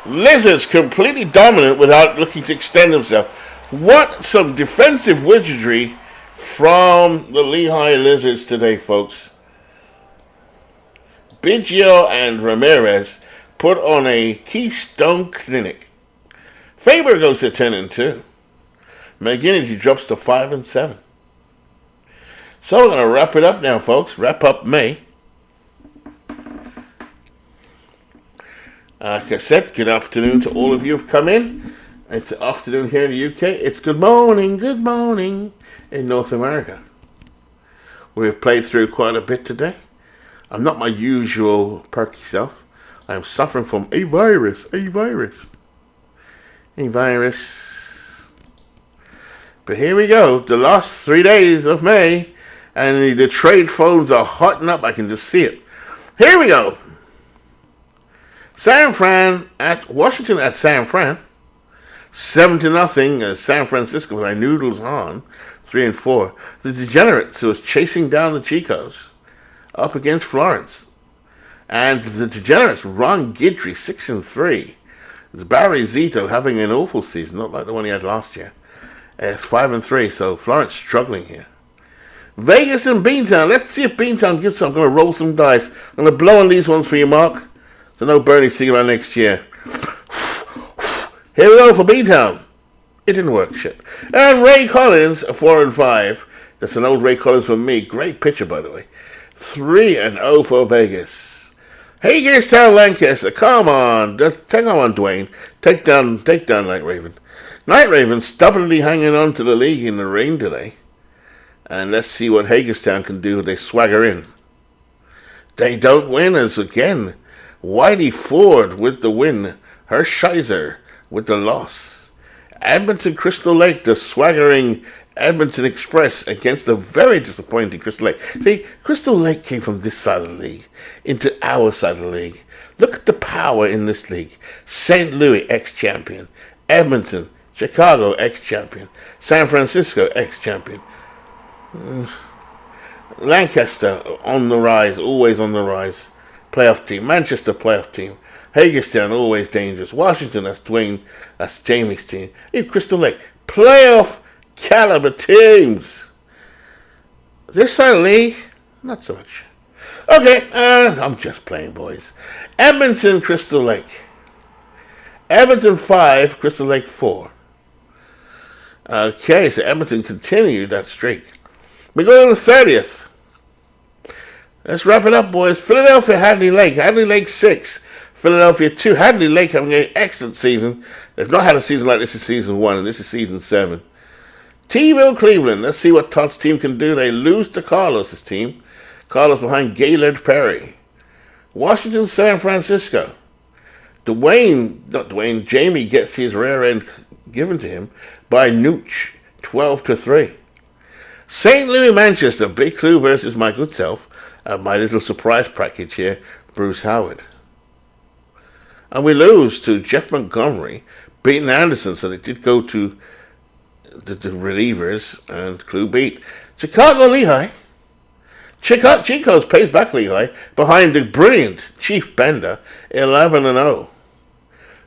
Lizards completely dominant without looking to extend themselves. What some defensive wizardry from the Lehigh Lizards today, folks. Biggio and Ramirez put on a Keystone Clinic. Faber goes to 10-2. McGinnity drops to 5-7. So we're going to wrap it up now, folks. Wrap up May. Like I said, good afternoon to all of you who've come in. It's afternoon here in the UK. It's good morning in North America. We've played through quite a bit today. I'm not my usual perky self. I am suffering from a virus. But here we go. The last 3 days of May. And the trade phones are hotting up. I can just see it. Here we go. San Fran at Washington at San Fran. 7-0. San Francisco by Noodles on 3-4. The Degenerates was chasing down the Chicos up against Florence. And the Degenerates, Ron Guidry, 6-3. It's Barry Zito having an awful season, not like the one he had last year. It's 5-3, so Florence struggling here. Vegas and Beantown. Let's see if Beantown gives some. I'm going to roll some dice. I'm going to blow on these ones for you, Mark. So no Bernie, see you around next year. Here we go for Beantown. It didn't work, shit. And Ray Collins, 4-5. That's an old Ray Collins from me. Great pitcher, by the way. 3-0 for Vegas. Hagerstown, Lancaster. Come on. Just take on Dwayne. Take down Night Raven. Night Raven stubbornly hanging on to the league in the rain today. And let's see what Hagerstown can do. They swagger in. They don't win as again. Whitey Ford with the win. Hershiser with the loss. Edmonton Crystal Lake, the swaggering Edmonton Express against the very disappointing Crystal Lake. See, Crystal Lake came from this side of the league into our side of the league. Look at the power in this league. St. Louis, ex-champion. Edmonton, Chicago, ex-champion. San Francisco, ex-champion. Lancaster on the rise, always on the rise. Playoff team. Manchester, playoff team. Hagerstown, always dangerous. Washington, that's Dwayne, that's Jamie's team. Even Crystal Lake, playoff caliber teams. This side of the league, not so much. Okay, I'm just playing, boys. Edmonton, Crystal Lake. Edmonton 5, Crystal Lake 4. Okay, so Edmonton continued that streak. We go to the 30th. Let's wrap it up, boys. Philadelphia, Hadley Lake. Hadley Lake 6. Philadelphia 2. Hadley Lake having an excellent season. They've not had a season like this in season 1, and this is season 7. T-Ville, Cleveland. Let's see what Todd's team can do. They lose to Carlos's team. Carlos behind Gaylord Perry. Washington, San Francisco. Jamie gets his rear end given to him by Nooch, 12-3. St. Louis, Manchester. Big Clue versus my good self. My little surprise package here, Bruce Howard. And we lose to Jeff Montgomery, beating Anderson, so they did go to the relievers, and Clue beat. Chicago, Lehigh. Chico's pays back Lehigh behind the brilliant Chief Bender, 11-0.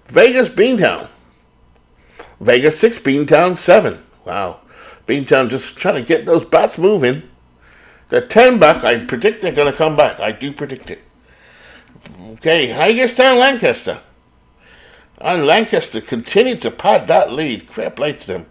Vegas, Beantown. Vegas 6, Beantown 7. Wow. Beantown just trying to get those bats moving. They're 10 back. I predict they're going to come back. I do predict it. Okay, Hagerstown, Lancaster. And Lancaster continued to pad that lead. Fair play to them.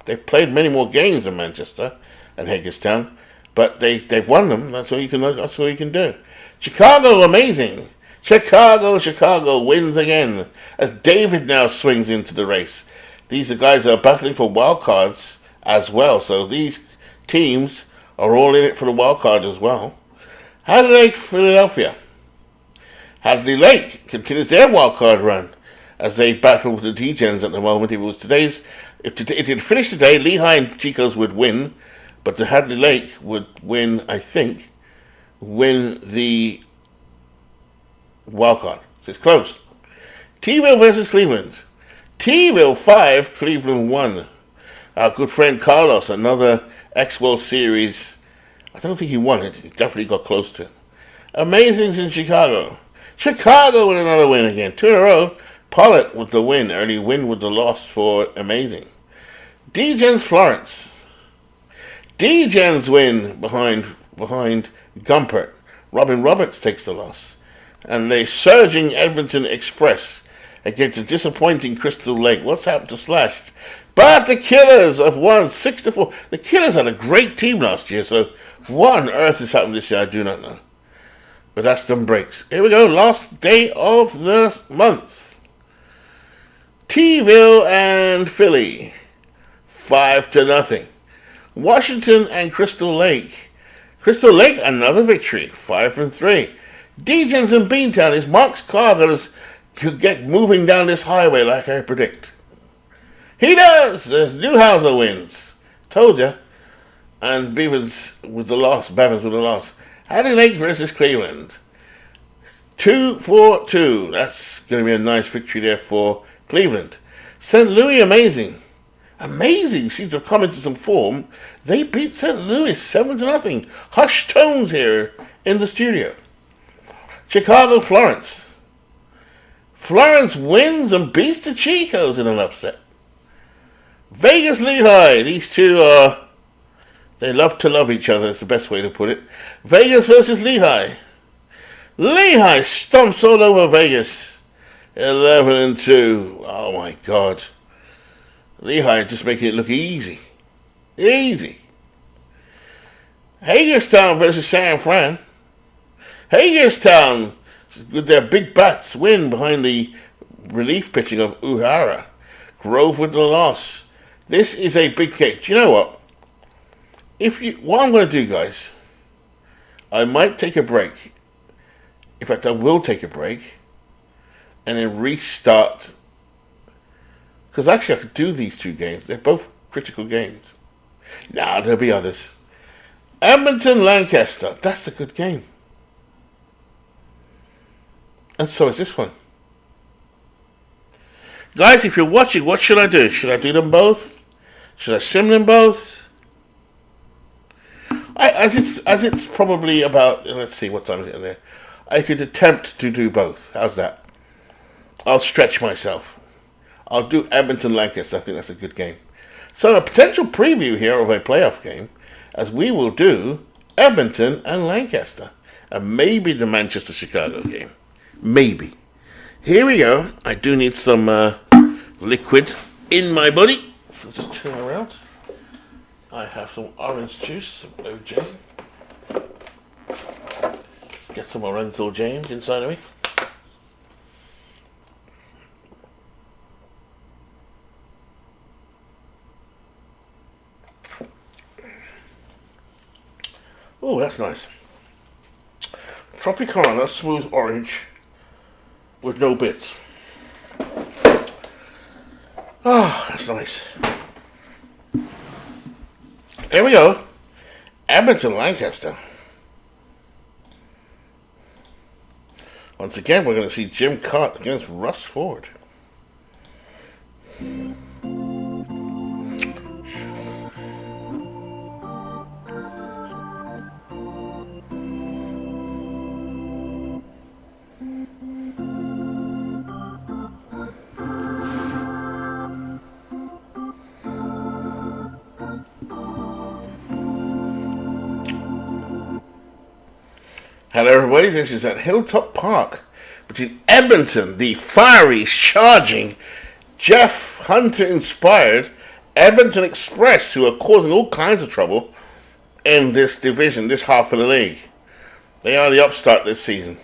They've played many more games than Manchester and Hagerstown, but they've won them. That's all you can do. Chicago, amazing. Chicago wins again as David now swings into the race. These are guys that are battling for wild cards as well, so these teams are all in it for the wild card as well. Hadley Lake, Philadelphia. Hadley Lake continues their wild card run as they battle with the D-Gens at the moment. If it had finished today, Lehigh and Chicos would win, but the Hadley Lake would win, I think, win the wild card. So it's close. T-Ville versus Cleveland. T-Ville 5, Cleveland 1. Our good friend Carlos, another X-World Series. I don't think he won it. He definitely got close to it. Amazing's in Chicago. Chicago with another win again. 2 in a row. Pollard with the win. Early win with the loss for Amazing. D-Gen's Florence. D-Gen's win behind Gumpert. Robin Roberts takes the loss. And the surging Edmonton Express against a disappointing Crystal Lake. What's happened to Slashed? But the Killers have won 6-4. The Killers had a great team last year, so what on earth has happened this year, I do not know. But that's them breaks. Here we go, last day of the month. T-Ville and Philly, 5-0. Washington and Crystal Lake. Crystal Lake, another victory, 5-3. D-Gens and Beantown. Is Mark's car going to get moving down this highway like I predict? He does! There's Newhouser wins. Told ya. And Bevins with the loss. Hattie Lake versus Cleveland. 2-4-2. That's going to be a nice victory there for Cleveland. St. Louis, Amazing. Amazing seems to have come into some form. They beat St. Louis 7-0. Hushed tones here in the studio. Chicago, Florence. Florence wins and beats the Chicos in an upset. Vegas, Lehigh. These two they love to love each other, is the best way to put it. Vegas versus Lehigh. Lehigh stomps all over Vegas. 11-2. Oh my God. Lehigh just making it look easy. Easy. Hagerstown versus San Fran. Hagerstown, with their big bats, win behind the relief pitching of Uhara. Grove with the loss. This is a big kick. Do you know what? What I'm going to do, guys, I might take a break. In fact, I will take a break and then restart. Because actually, I could do these two games. They're both critical games. Nah, there'll be others. Edmonton, Lancaster. That's a good game. And so is this one. Guys, if you're watching, what should I do? Should I do them both? Should I sim them both? As it's probably about, let's see, what time is it in there? I could attempt to do both. How's that? I'll stretch myself. I'll do Edmonton Lancaster. I think that's a good game. So a potential preview here of a playoff game, as we will do Edmonton and Lancaster. And maybe the Manchester-Chicago game. Maybe. Here we go. I do need some liquid in my body. So just turn around. I have some orange juice, some OJ. Let's get some Orenthal James inside of me. Oh, that's nice. Tropicana, smooth orange with no bits. Oh, that's nice. There we go. Edmonton, Lancaster. Once again, we're going to see Jim Cott against Russ Ford. Hello everybody, this is at Hilltop Park between Edmonton, the fiery, charging, Jeff Hunter inspired Edmonton Express, who are causing all kinds of trouble in this division, this half of the league. They are the upstart this season.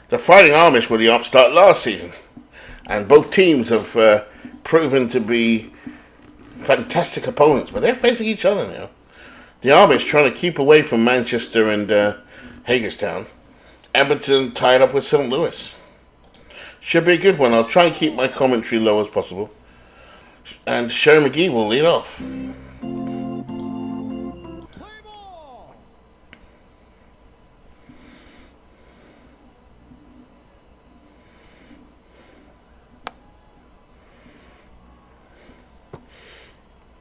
The Fighting Amish were the upstart last season, and both teams have proven to be fantastic opponents, but they're facing each other now. The Amish trying to keep away from Manchester and Hagerstown. Edmonton tied up with St. Louis. Should be a good one. I'll try and keep my commentary low as possible. And Sherry McGee will lead off.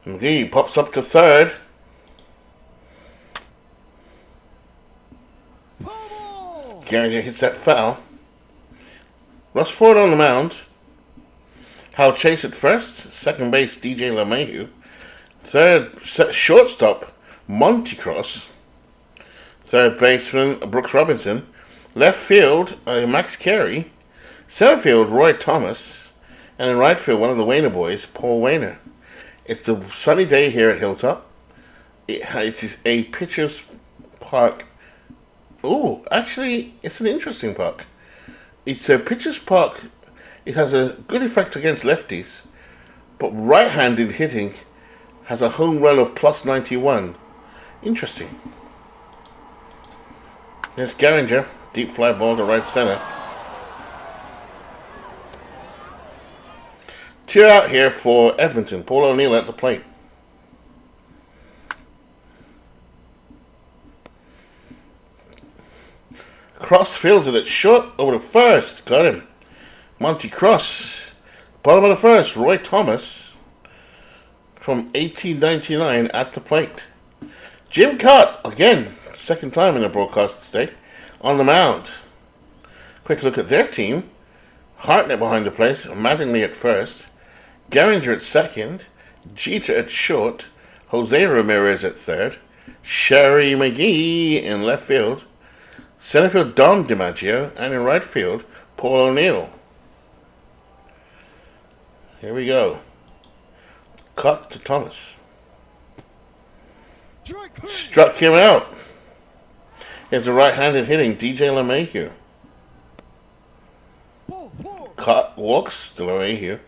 McGee pops up to third. Garinger hits that foul. Russ Ford on the mound. Hal Chase at first. Second base, DJ LeMahieu. Third, shortstop, Monty Cross. Third baseman, Brooks Robinson. Left field, Max Carey. Center field, Roy Thomas. And in right field, one of the Wayner boys, Paul Wayner. It's a sunny day here at Hilltop. It is a pitcher's park. Oh, actually, it's an interesting park. It's a pitcher's park. It has a good effect against lefties, but right-handed hitting has a home run of plus 91. Interesting. There's Garinger, deep fly ball to right center. 2 out here for Edmonton. Paul O'Neill at the plate. Cross fields it at short over to first. Got him. Monty Cross. Bottom of the first. Roy Thomas from 1899 at the plate. Jim Cott, again, second time in the broadcast today, on the mound. Quick look at their team. Hartnett behind the plate. Mattingly at first. Garinger at second. Jeter at short. Jose Ramirez at third. Sherry McGee in left field. Center field, Don DiMaggio. And in right field, Paul O'Neill. Here we go. Cut to Thomas. Struck him out. Here's the right-handed hitting DJ LeMahieu. Cut walks to LeMahieu.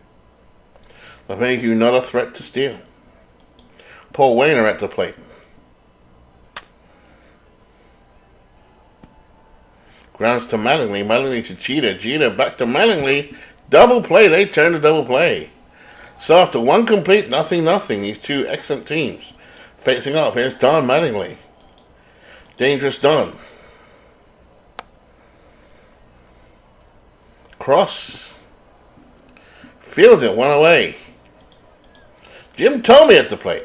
LeMahieu not a threat to steal. Paul Wayner at the plate. Grounds to Mattingly. Mattingly to Jeter. Jeter back to Mattingly. Double play. They turn to double play. So after one complete, nothing. These two excellent teams facing off. Here's Don Mattingly. Dangerous Don. Cross. Fields it. One away. Jim Thome at the plate.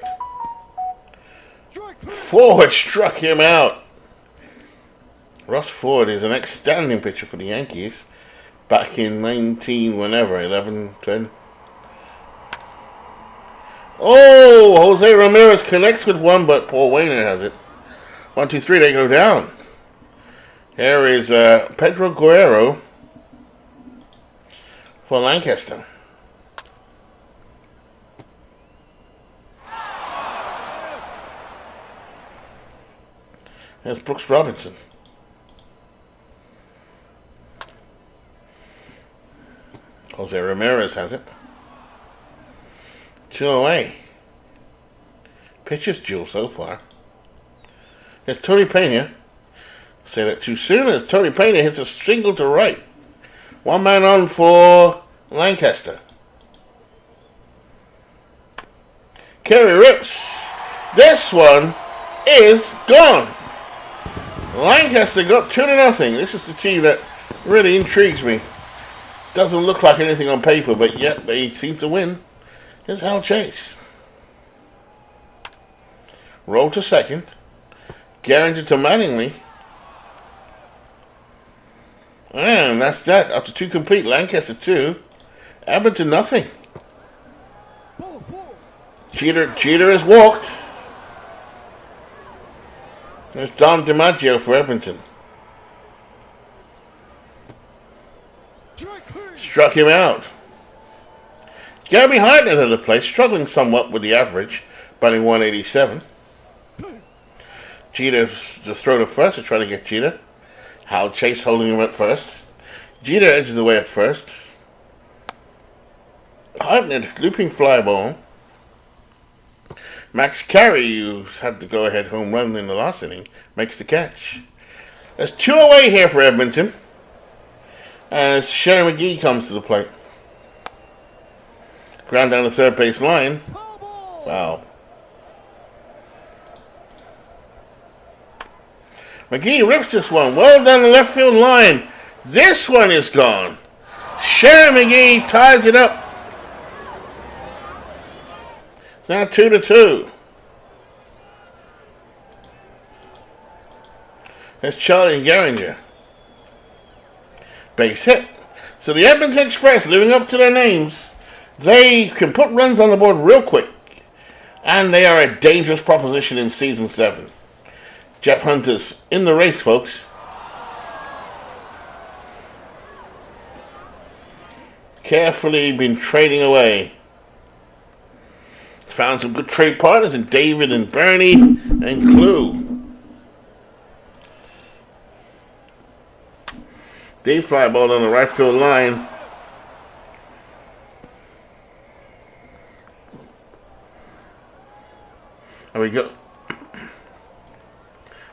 Ford struck him out. Russ Ford is an outstanding pitcher for the Yankees. Back in 11, 10. Oh, Jose Ramirez connects with one, but Paul Wayner has it. 1, 2, 3, they go down. Here is Pedro Guerrero for Lancaster. There's Brooks Robinson. Jose Ramirez has it. 2 away. Pitcher's duel so far. There's Tony Pena. Say that too soon as Tony Pena hits a single to right. One man on for Lancaster. Kerry rips. This one is gone. Lancaster got 2-0. This is the team that really intrigues me. Doesn't look like anything on paper, but yet they seem to win. Here's Hal Chase. Roll to second. Garinger to Mattingly. And that's that. After 2 complete, Lancaster 2. Edmonton nothing. Jeter has walked. There's Don DiMaggio for Edmonton. Struck him out. Gabby Hartnett at the plate, struggling somewhat with the average, batting 187. Jeter to throw to first to try to get Jeter. Hal Chase holding him at first. Jeter edges away at first. Hartnett looping fly ball. Max Carey, who's had the go-ahead home run in the last inning, makes the catch. There's 2 away here for Edmonton. As Sherry McGee comes to the plate. Ground down the third base line. Wow. McGee rips this one well down the left field line. This one is gone. Sherry McGee ties it up. It's now 2-2. There's Charlie and Geringer. Base hit. So the Edmonton Express, living up to their names, they can put runs on the board real quick. And they are a dangerous proposition in Season 7. Jeff Hunter's in the race, folks. Carefully been trading away. Found some good trade partners in David and Bernie and Clue. Deep fly ball on the right field line. There we go.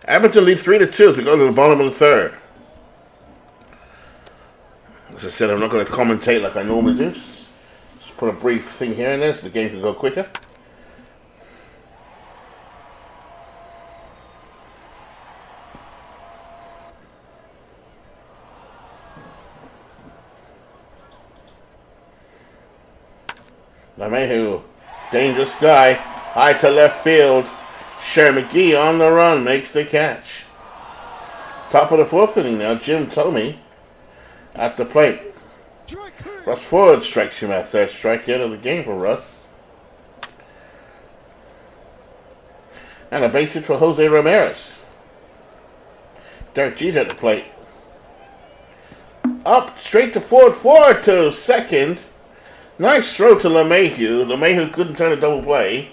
Edmonton leads 3-2 as we go to the bottom of the third. As I said, I'm not going to commentate like I normally do. Just put a brief thing here and there so the game can go quicker. LeMahieu, dangerous guy, high to left field. Sherry McGee on the run, makes the catch. Top of the fourth inning now, Jim Thome at the plate. Russ Ford strikes him out, third strikeout of the game for Russ. And a base hit for Jose Ramirez. Derek Jeter at the plate. Up straight to Ford, Ford to second. Nice throw to LeMahieu. LeMahieu couldn't turn a double play.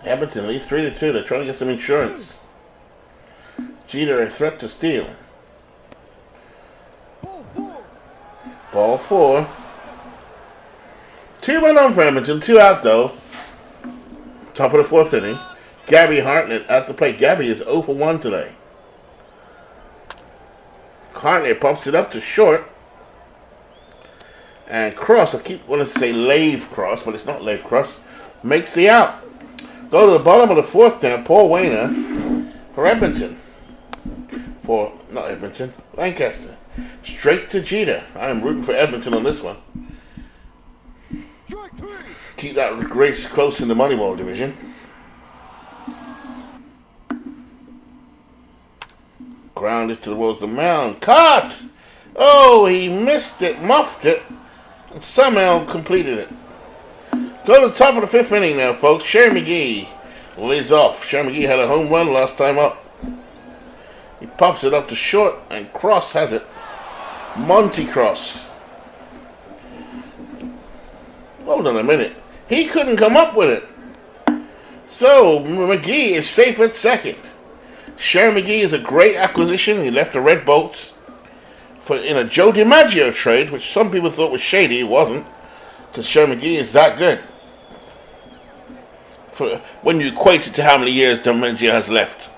Edmonton leads 3-2. They're trying to get some insurance. Jeter a threat to steal. Ball 4. 2 men on for Edmonton. 2 out though. Top of the fourth inning. Gabby Hartnett at the plate. Gabby is 0 for 1 today. Hartnett pops it up to short. And Cross, I keep wanting to say Lave Cross, but it's not Lave Cross, makes the out. Go to the bottom of the fourth now, Paul Wainer for Edmonton. Not Edmonton, Lancaster. Straight to Jeter. I am rooting for Edmonton on this one. Keep that race close in the Moneyball division. Grounded towards the mound. Cut! Oh, he missed it, muffed it. And somehow completed it. Go to the top of the fifth inning now, folks. Sherry McGee leads off. Sherry McGee had a home run last time up. He pops it up to short, and Cross has it. Monty Cross. Hold on a minute. He couldn't come up with it. So, McGee is safe at second. Sherry McGee is a great acquisition. He left the Red Bolts in a Joe DiMaggio trade, which some people thought was shady. It wasn't, because Sherry McGee is that good. When you equate it to how many years DiMaggio has left.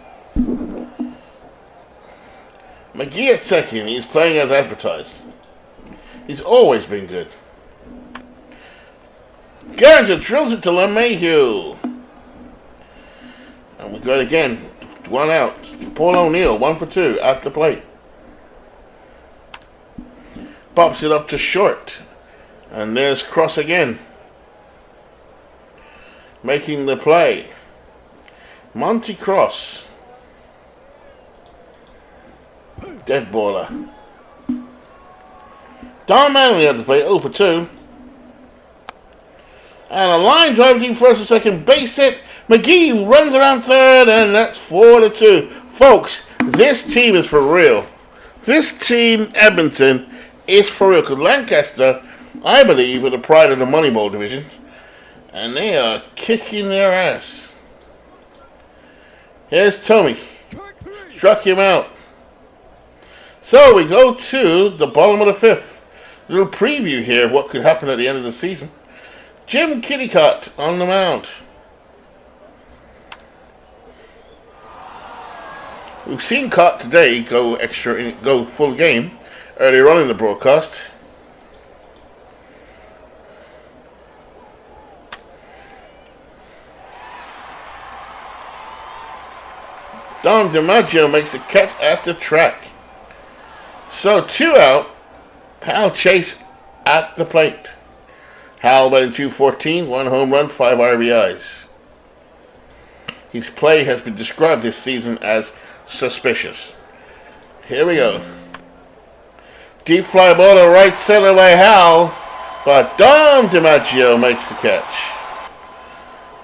McGee at second. He's playing as advertised. He's always been good. Geringer drills it to LeMahieu. And we got it again. 1 out. Paul O'Neill, 1 for 2 at the plate. Pops it up to short. And there's Cross again. Making the play. Monty Cross. Dead baller. Don Manley at the plate, 0 for 2. And a line drive deep first and second, base hit. McGee runs around third, and that's 4-2. Folks, this team is for real. This team, Edmonton, is for real. Because Lancaster, I believe, are the pride of the Moneyball division. And they are kicking their ass. Here's Thome. Struck him out. So we go to the bottom of the fifth. A little preview here of what could happen at the end of the season. Jim Kittycott on the mound. We've seen Cott today go full game earlier on in the broadcast. Don DiMaggio makes a catch at the track. So 2 out. Hal Chase at the plate. Howell batting .214, 1 home run, 5 RBIs. His play has been described this season as suspicious. Here we go. Deep fly ball to right center by Howell, but Dom DiMaggio makes the catch.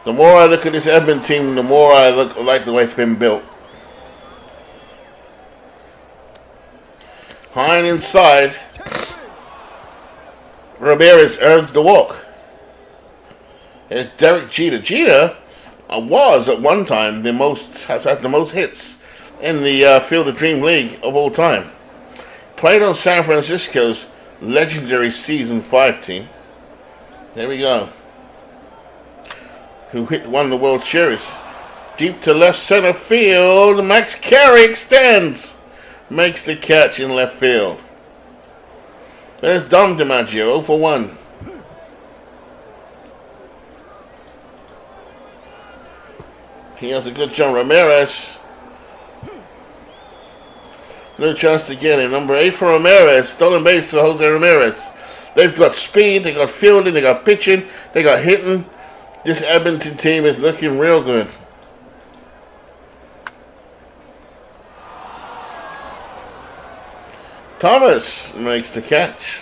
The more I look at this Edmonton team, the more I like the way it's been built. High and inside. Ramirez earns the walk. Here's Derek Jeter. Jeter was at one time has had the most hits in the Field of Dream League of all time. Played on San Francisco's legendary Season 5 team. There we go. Who won the World Series. Deep to left center field. Max Carey extends. Makes the catch in left field. There's Dom DiMaggio, 0 for 1. He has a good jump. Ramirez. No chance to get him. Number 8 for Ramirez. Stolen base for Jose Ramirez. They've got speed, they got fielding, they got pitching, they got hitting. This Edmonton team is looking real good. Thomas makes the catch.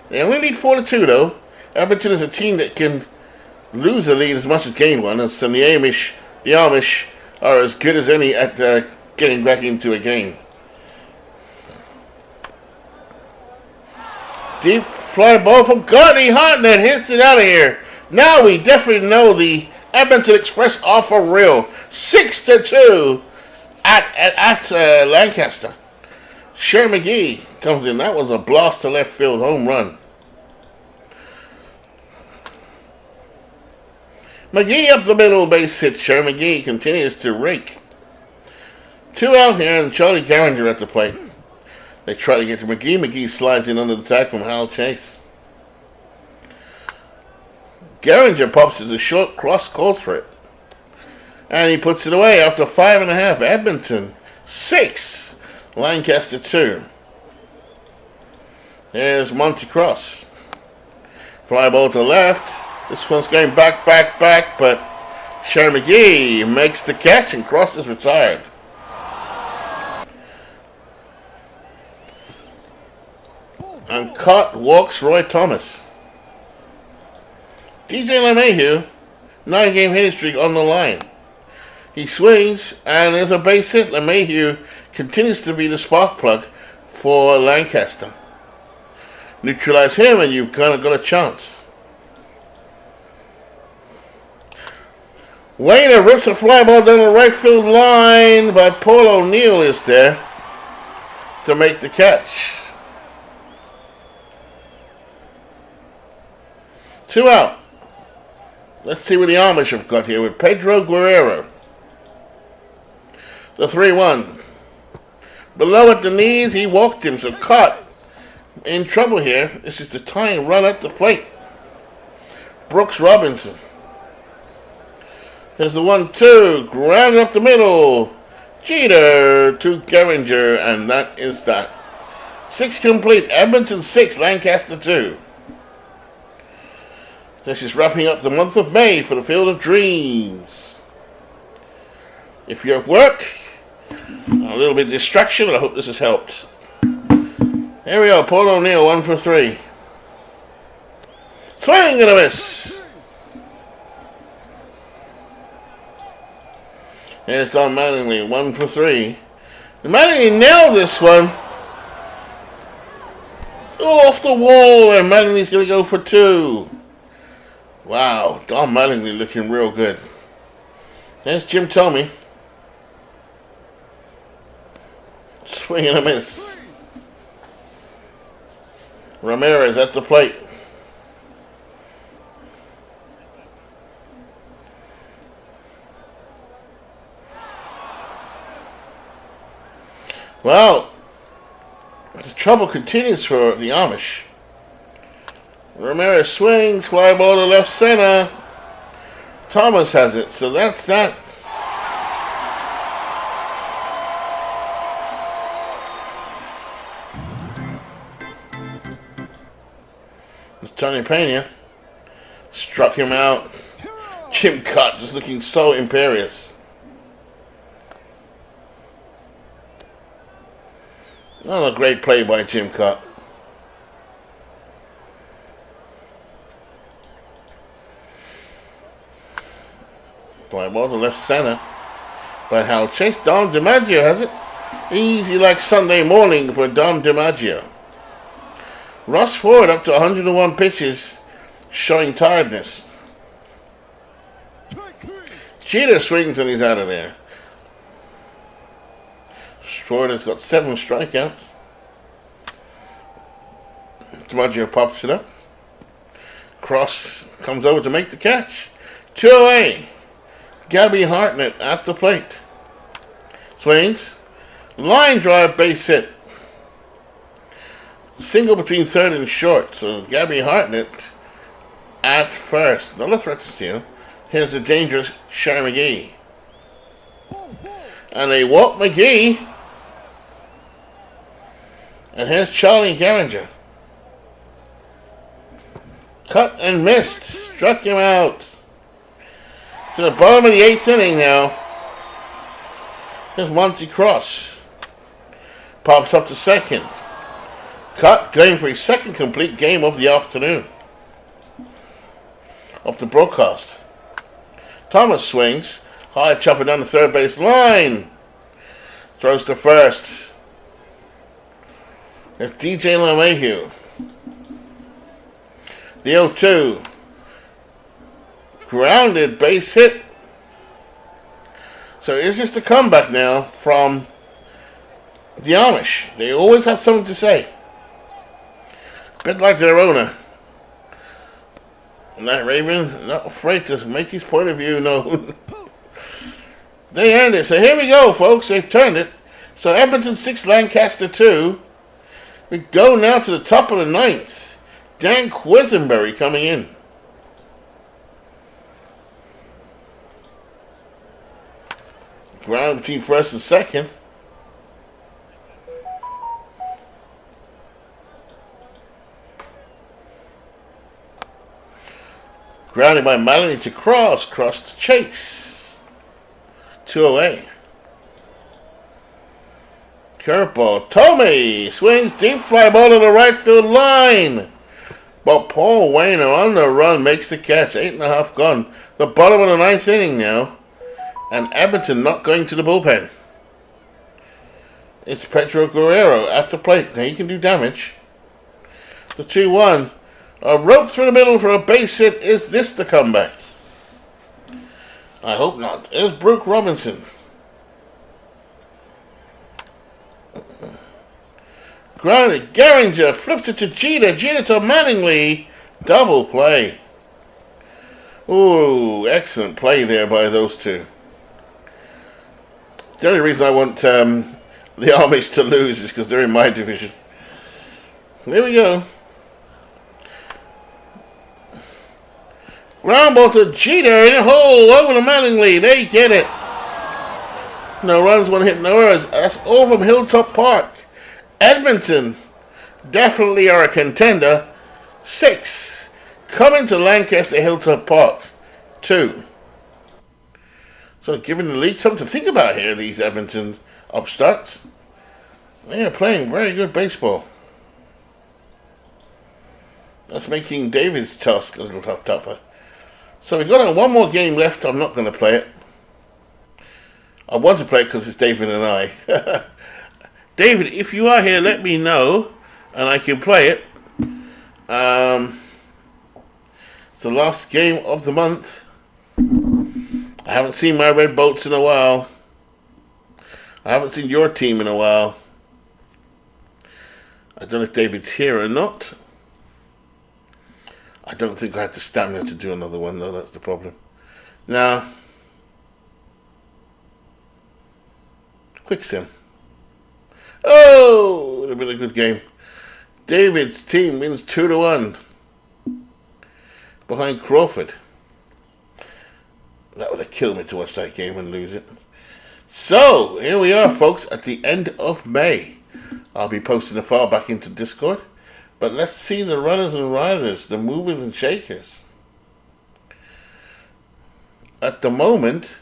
They only need 4-2 though. Edmonton is a team that can lose the lead as much as gain one, and so the Amish are as good as any at getting back into a game. Deep fly ball from Gardner Hartnett hits it out of here. Now we definitely know the Edmonton Express are for real. 6-2 at Lancaster. Sher McGee comes in. That was a blast to left field home run. McGee up the middle, base hit. Sher McGee continues to rake. 2 out here and Charlie Garinger at the plate. They try to get to McGee. McGee slides in under the tag from Hal Chase. Garinger pops as a short cross, calls for it. And he puts it away after 5.5. Edmonton 6. Lancaster 2. There's Monty Cross. Fly ball to left. This one's going back, but Sher McGee makes the catch and Cross is retired. And cut walks Roy Thomas. DJ LeMahieu, 9-game hitting streak on the line. He swings, and there's a base hit. LeMahieu continues to be the spark plug for Lancaster. Neutralize him, and you've kind of got a chance. Wainer rips a fly ball down the right field line, but Paul O'Neill is there to make the catch. 2 out. Let's see what the Amish have got here with Pedro Guerrero. The 3-1. Below at the knees, he walked him, so caught. In trouble here. This is the tying run at the plate. Brooks Robinson. There's the 1-2. Grounded up the middle. Jeter to Garinger, and that is that. 6 complete. Edmonton 6, Lancaster 2. This is wrapping up the month of May for the Field of Dreams. If you're at work, a little bit of distraction, but I hope this has helped. Here we go, Paul O'Neill, 1 for 3. Swing and a miss. Here's Don Mattingly, 1 for 3. Mattingly nailed this one. Oh, off the wall, and Mattingly's going to go for 2. Wow, Don Mattingly looking real good. There's Jim Thome. Swing and a miss. Ramirez at the plate. Well, the trouble continues for the Amish. Ramirez swings, fly ball to left center. Thomas has it, so that's that. Tony Pena struck him out. Jim Cut just looking so imperious. Another great play by Jim Cut. Fly ball to left center by Hal Chase. Dom DiMaggio has it. Easy like Sunday morning for Dom DiMaggio. Ross Ford up to 101 pitches, showing tiredness. Jeter swings and he's out of there. Ford has got 7 strikeouts. DiMaggio pops it up. Cross comes over to make the catch. 2 away. Gabby Hartnett at the plate. Swings. Line drive, base hit. Single between third and short. So Gabby Hartnett at first. Another threat to steal. Here's the dangerous Sherry McGee. And they walk McGee. And here's Charlie Gehringer. Cut and missed. Struck him out. To the bottom of the 8th inning now. Here's Monty Cross. Pops up to second. Cut going for his second complete game of the afternoon. Of the broadcast. Thomas swings. High chopping down the third base line. Throws to first. It's DJ LeMahieu. The 0-2. Grounded, base hit. So is this the comeback now from the Amish? They always have something to say. A bit like their owner. Matt Raven, not afraid to make his point of view known. They earned it. So here we go, folks. They've turned it. So Edmonton 6, Lancaster 2. We go now to the top of the 9th. Dan Quisenberry coming in. Ground between first and second. Grounded by Melanie to Cross. Cross to Chase. 2 away. Curveball. Tomei swings deep fly ball to the right field line. But Paul Wainer on the run makes the catch. 8.5 gone. The bottom of the 9th inning now. And Edmonton not going to the bullpen. It's Pedro Guerrero at the plate. Now he can do damage. The 2-1. A rope through the middle for a base hit. Is this the comeback? I hope not. It's Brooke Robinson. Grounded. Gehringer flips it to Jeter. Jeter to Mattingly. Double play. Ooh, excellent play there by those two. The only reason I want the Amish to lose is because they're in my division. Here we go. Ground ball to Jeter in a hole over to Mattingly. They get it. No runs, 1 hit, no errors. That's all from Hilltop Park. Edmonton definitely are a contender. 6. Coming to Lancaster Hilltop Park. 2. So giving the league something to think about here, these Edmonton upstarts. They are playing very good baseball. That's making David's task a little tougher. So we've got one more game left. I'm not going to play it. I want to play it because it's David and I. David, if you are here, let me know, and I can play it. It's the last game of the month. I haven't seen my Red Bolts in a while. I haven't seen your team in a while. I don't know if David's here or not. I don't think I have the stamina to do another one, though. That's the problem. Now, quick sim. Oh, it would have been a good game. David's team wins 2-1 behind Crawford. That would have killed me to watch that game and lose it. So, here we are, folks, at the end of May. I'll be posting a file back into Discord But let's see the runners and riders, the movers and shakers. At the moment,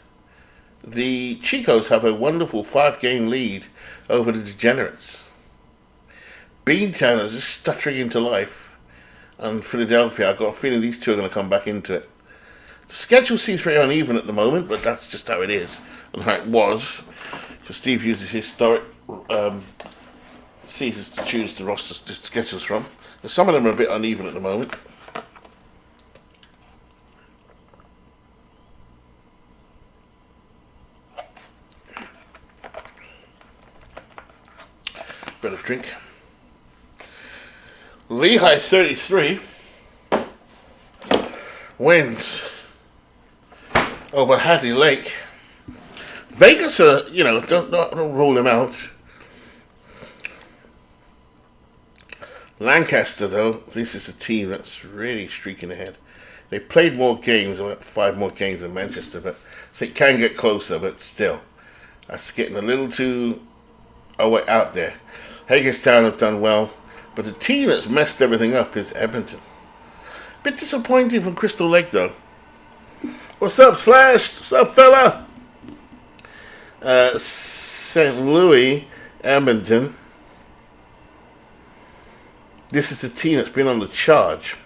the Chicos have a wonderful 5-game lead over the Degenerates. Beantown is just stuttering into life. And Philadelphia, I've got a feeling these two are going to come back into it. The schedule seems very uneven at the moment, but that's just how it is and how it was. For Steve uses historic seasons to choose the rosters, the schedules from. But some of them are a bit uneven at the moment. Better drink. Lehigh 33 wins over Hadley Lake. Vegas, don't rule them out. Lancaster, though, this is a team that's really streaking ahead. They played more games, about 5 more games than Manchester, but so it can get closer, but still, that's getting a little too out there. Hagerstown have done well, but the team that's messed everything up is Edmonton. Bit disappointing from Crystal Lake, though. What's up, Slash? What's up, fella? St. Louis, Edmonton. This is the team that's been on the charge.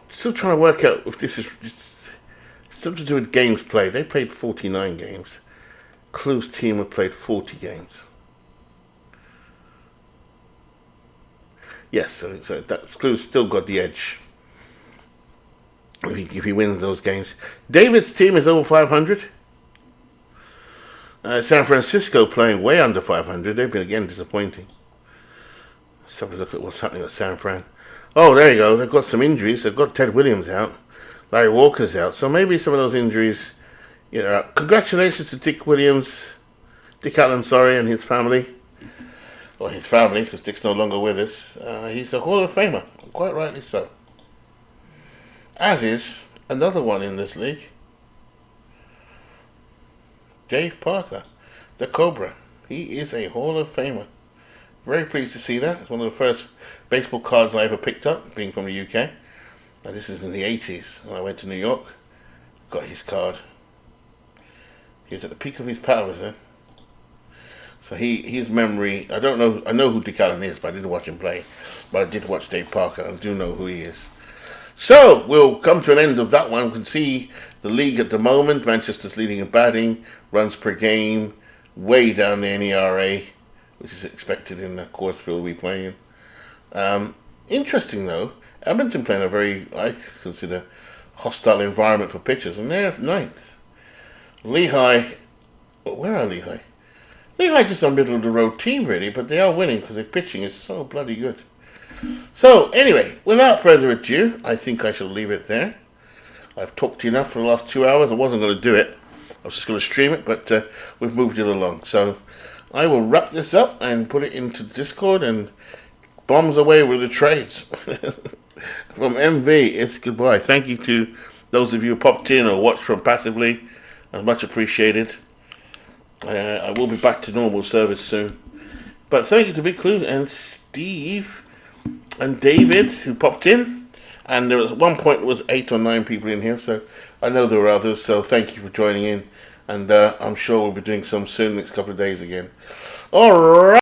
Still trying to work out if this is something to do with games played. They played 49 games. Clue's team have played 40 games. Yes, so that's Clue's still got the edge. If he wins those games. David's team is over 500. San Francisco playing way under 500. They've been again disappointing. Let's have a look at what's happening at San Fran. Oh, there you go. They've got some injuries. They've got Ted Williams out. Larry Walker's out. So maybe some of those injuries, congratulations to Dick Allen, and his family. Or his family, because Dick's no longer with us. He's a Hall of Famer. Quite rightly so. As is another one in this league. Dave Parker, the Cobra. He is a Hall of Famer. Very pleased to see that. It's one of the first baseball cards I ever picked up, being from the UK. Now, this is in the 80s when I went to New York. Got his card. He was at the peak of his powers then. So his memory, I know who Dick Allen is, but I didn't watch him play. But I did watch Dave Parker and do know who he is. So, we'll come to an end of that one. We can see the league at the moment. Manchester's leading in batting, runs per game, way down there in ERA, which is expected in the course field we play in. Interesting, though, Edmonton playing a very, I consider, hostile environment for pitchers, and they're 9th. Lehigh, where are Lehigh? Lehigh just a middle of the road team, really, but they are winning because their pitching is so bloody good. So, anyway, without further ado, I think I shall leave it there. I've talked enough for the last 2 hours. I wasn't going to do it. I was just going to stream it, but we've moved it along. So, I will wrap this up and put it into Discord and bombs away with the trades. From MV, it's goodbye. Thank you to those of you who popped in or watched from passively. Much appreciated. I will be back to normal service soon. But thank you to Big Clue and Steve and David who popped in. And there was at one point there was 8 or 9 people in here, so I know there were others. So thank you for joining in, and I'm sure we'll be doing some soon next couple of days again. All right.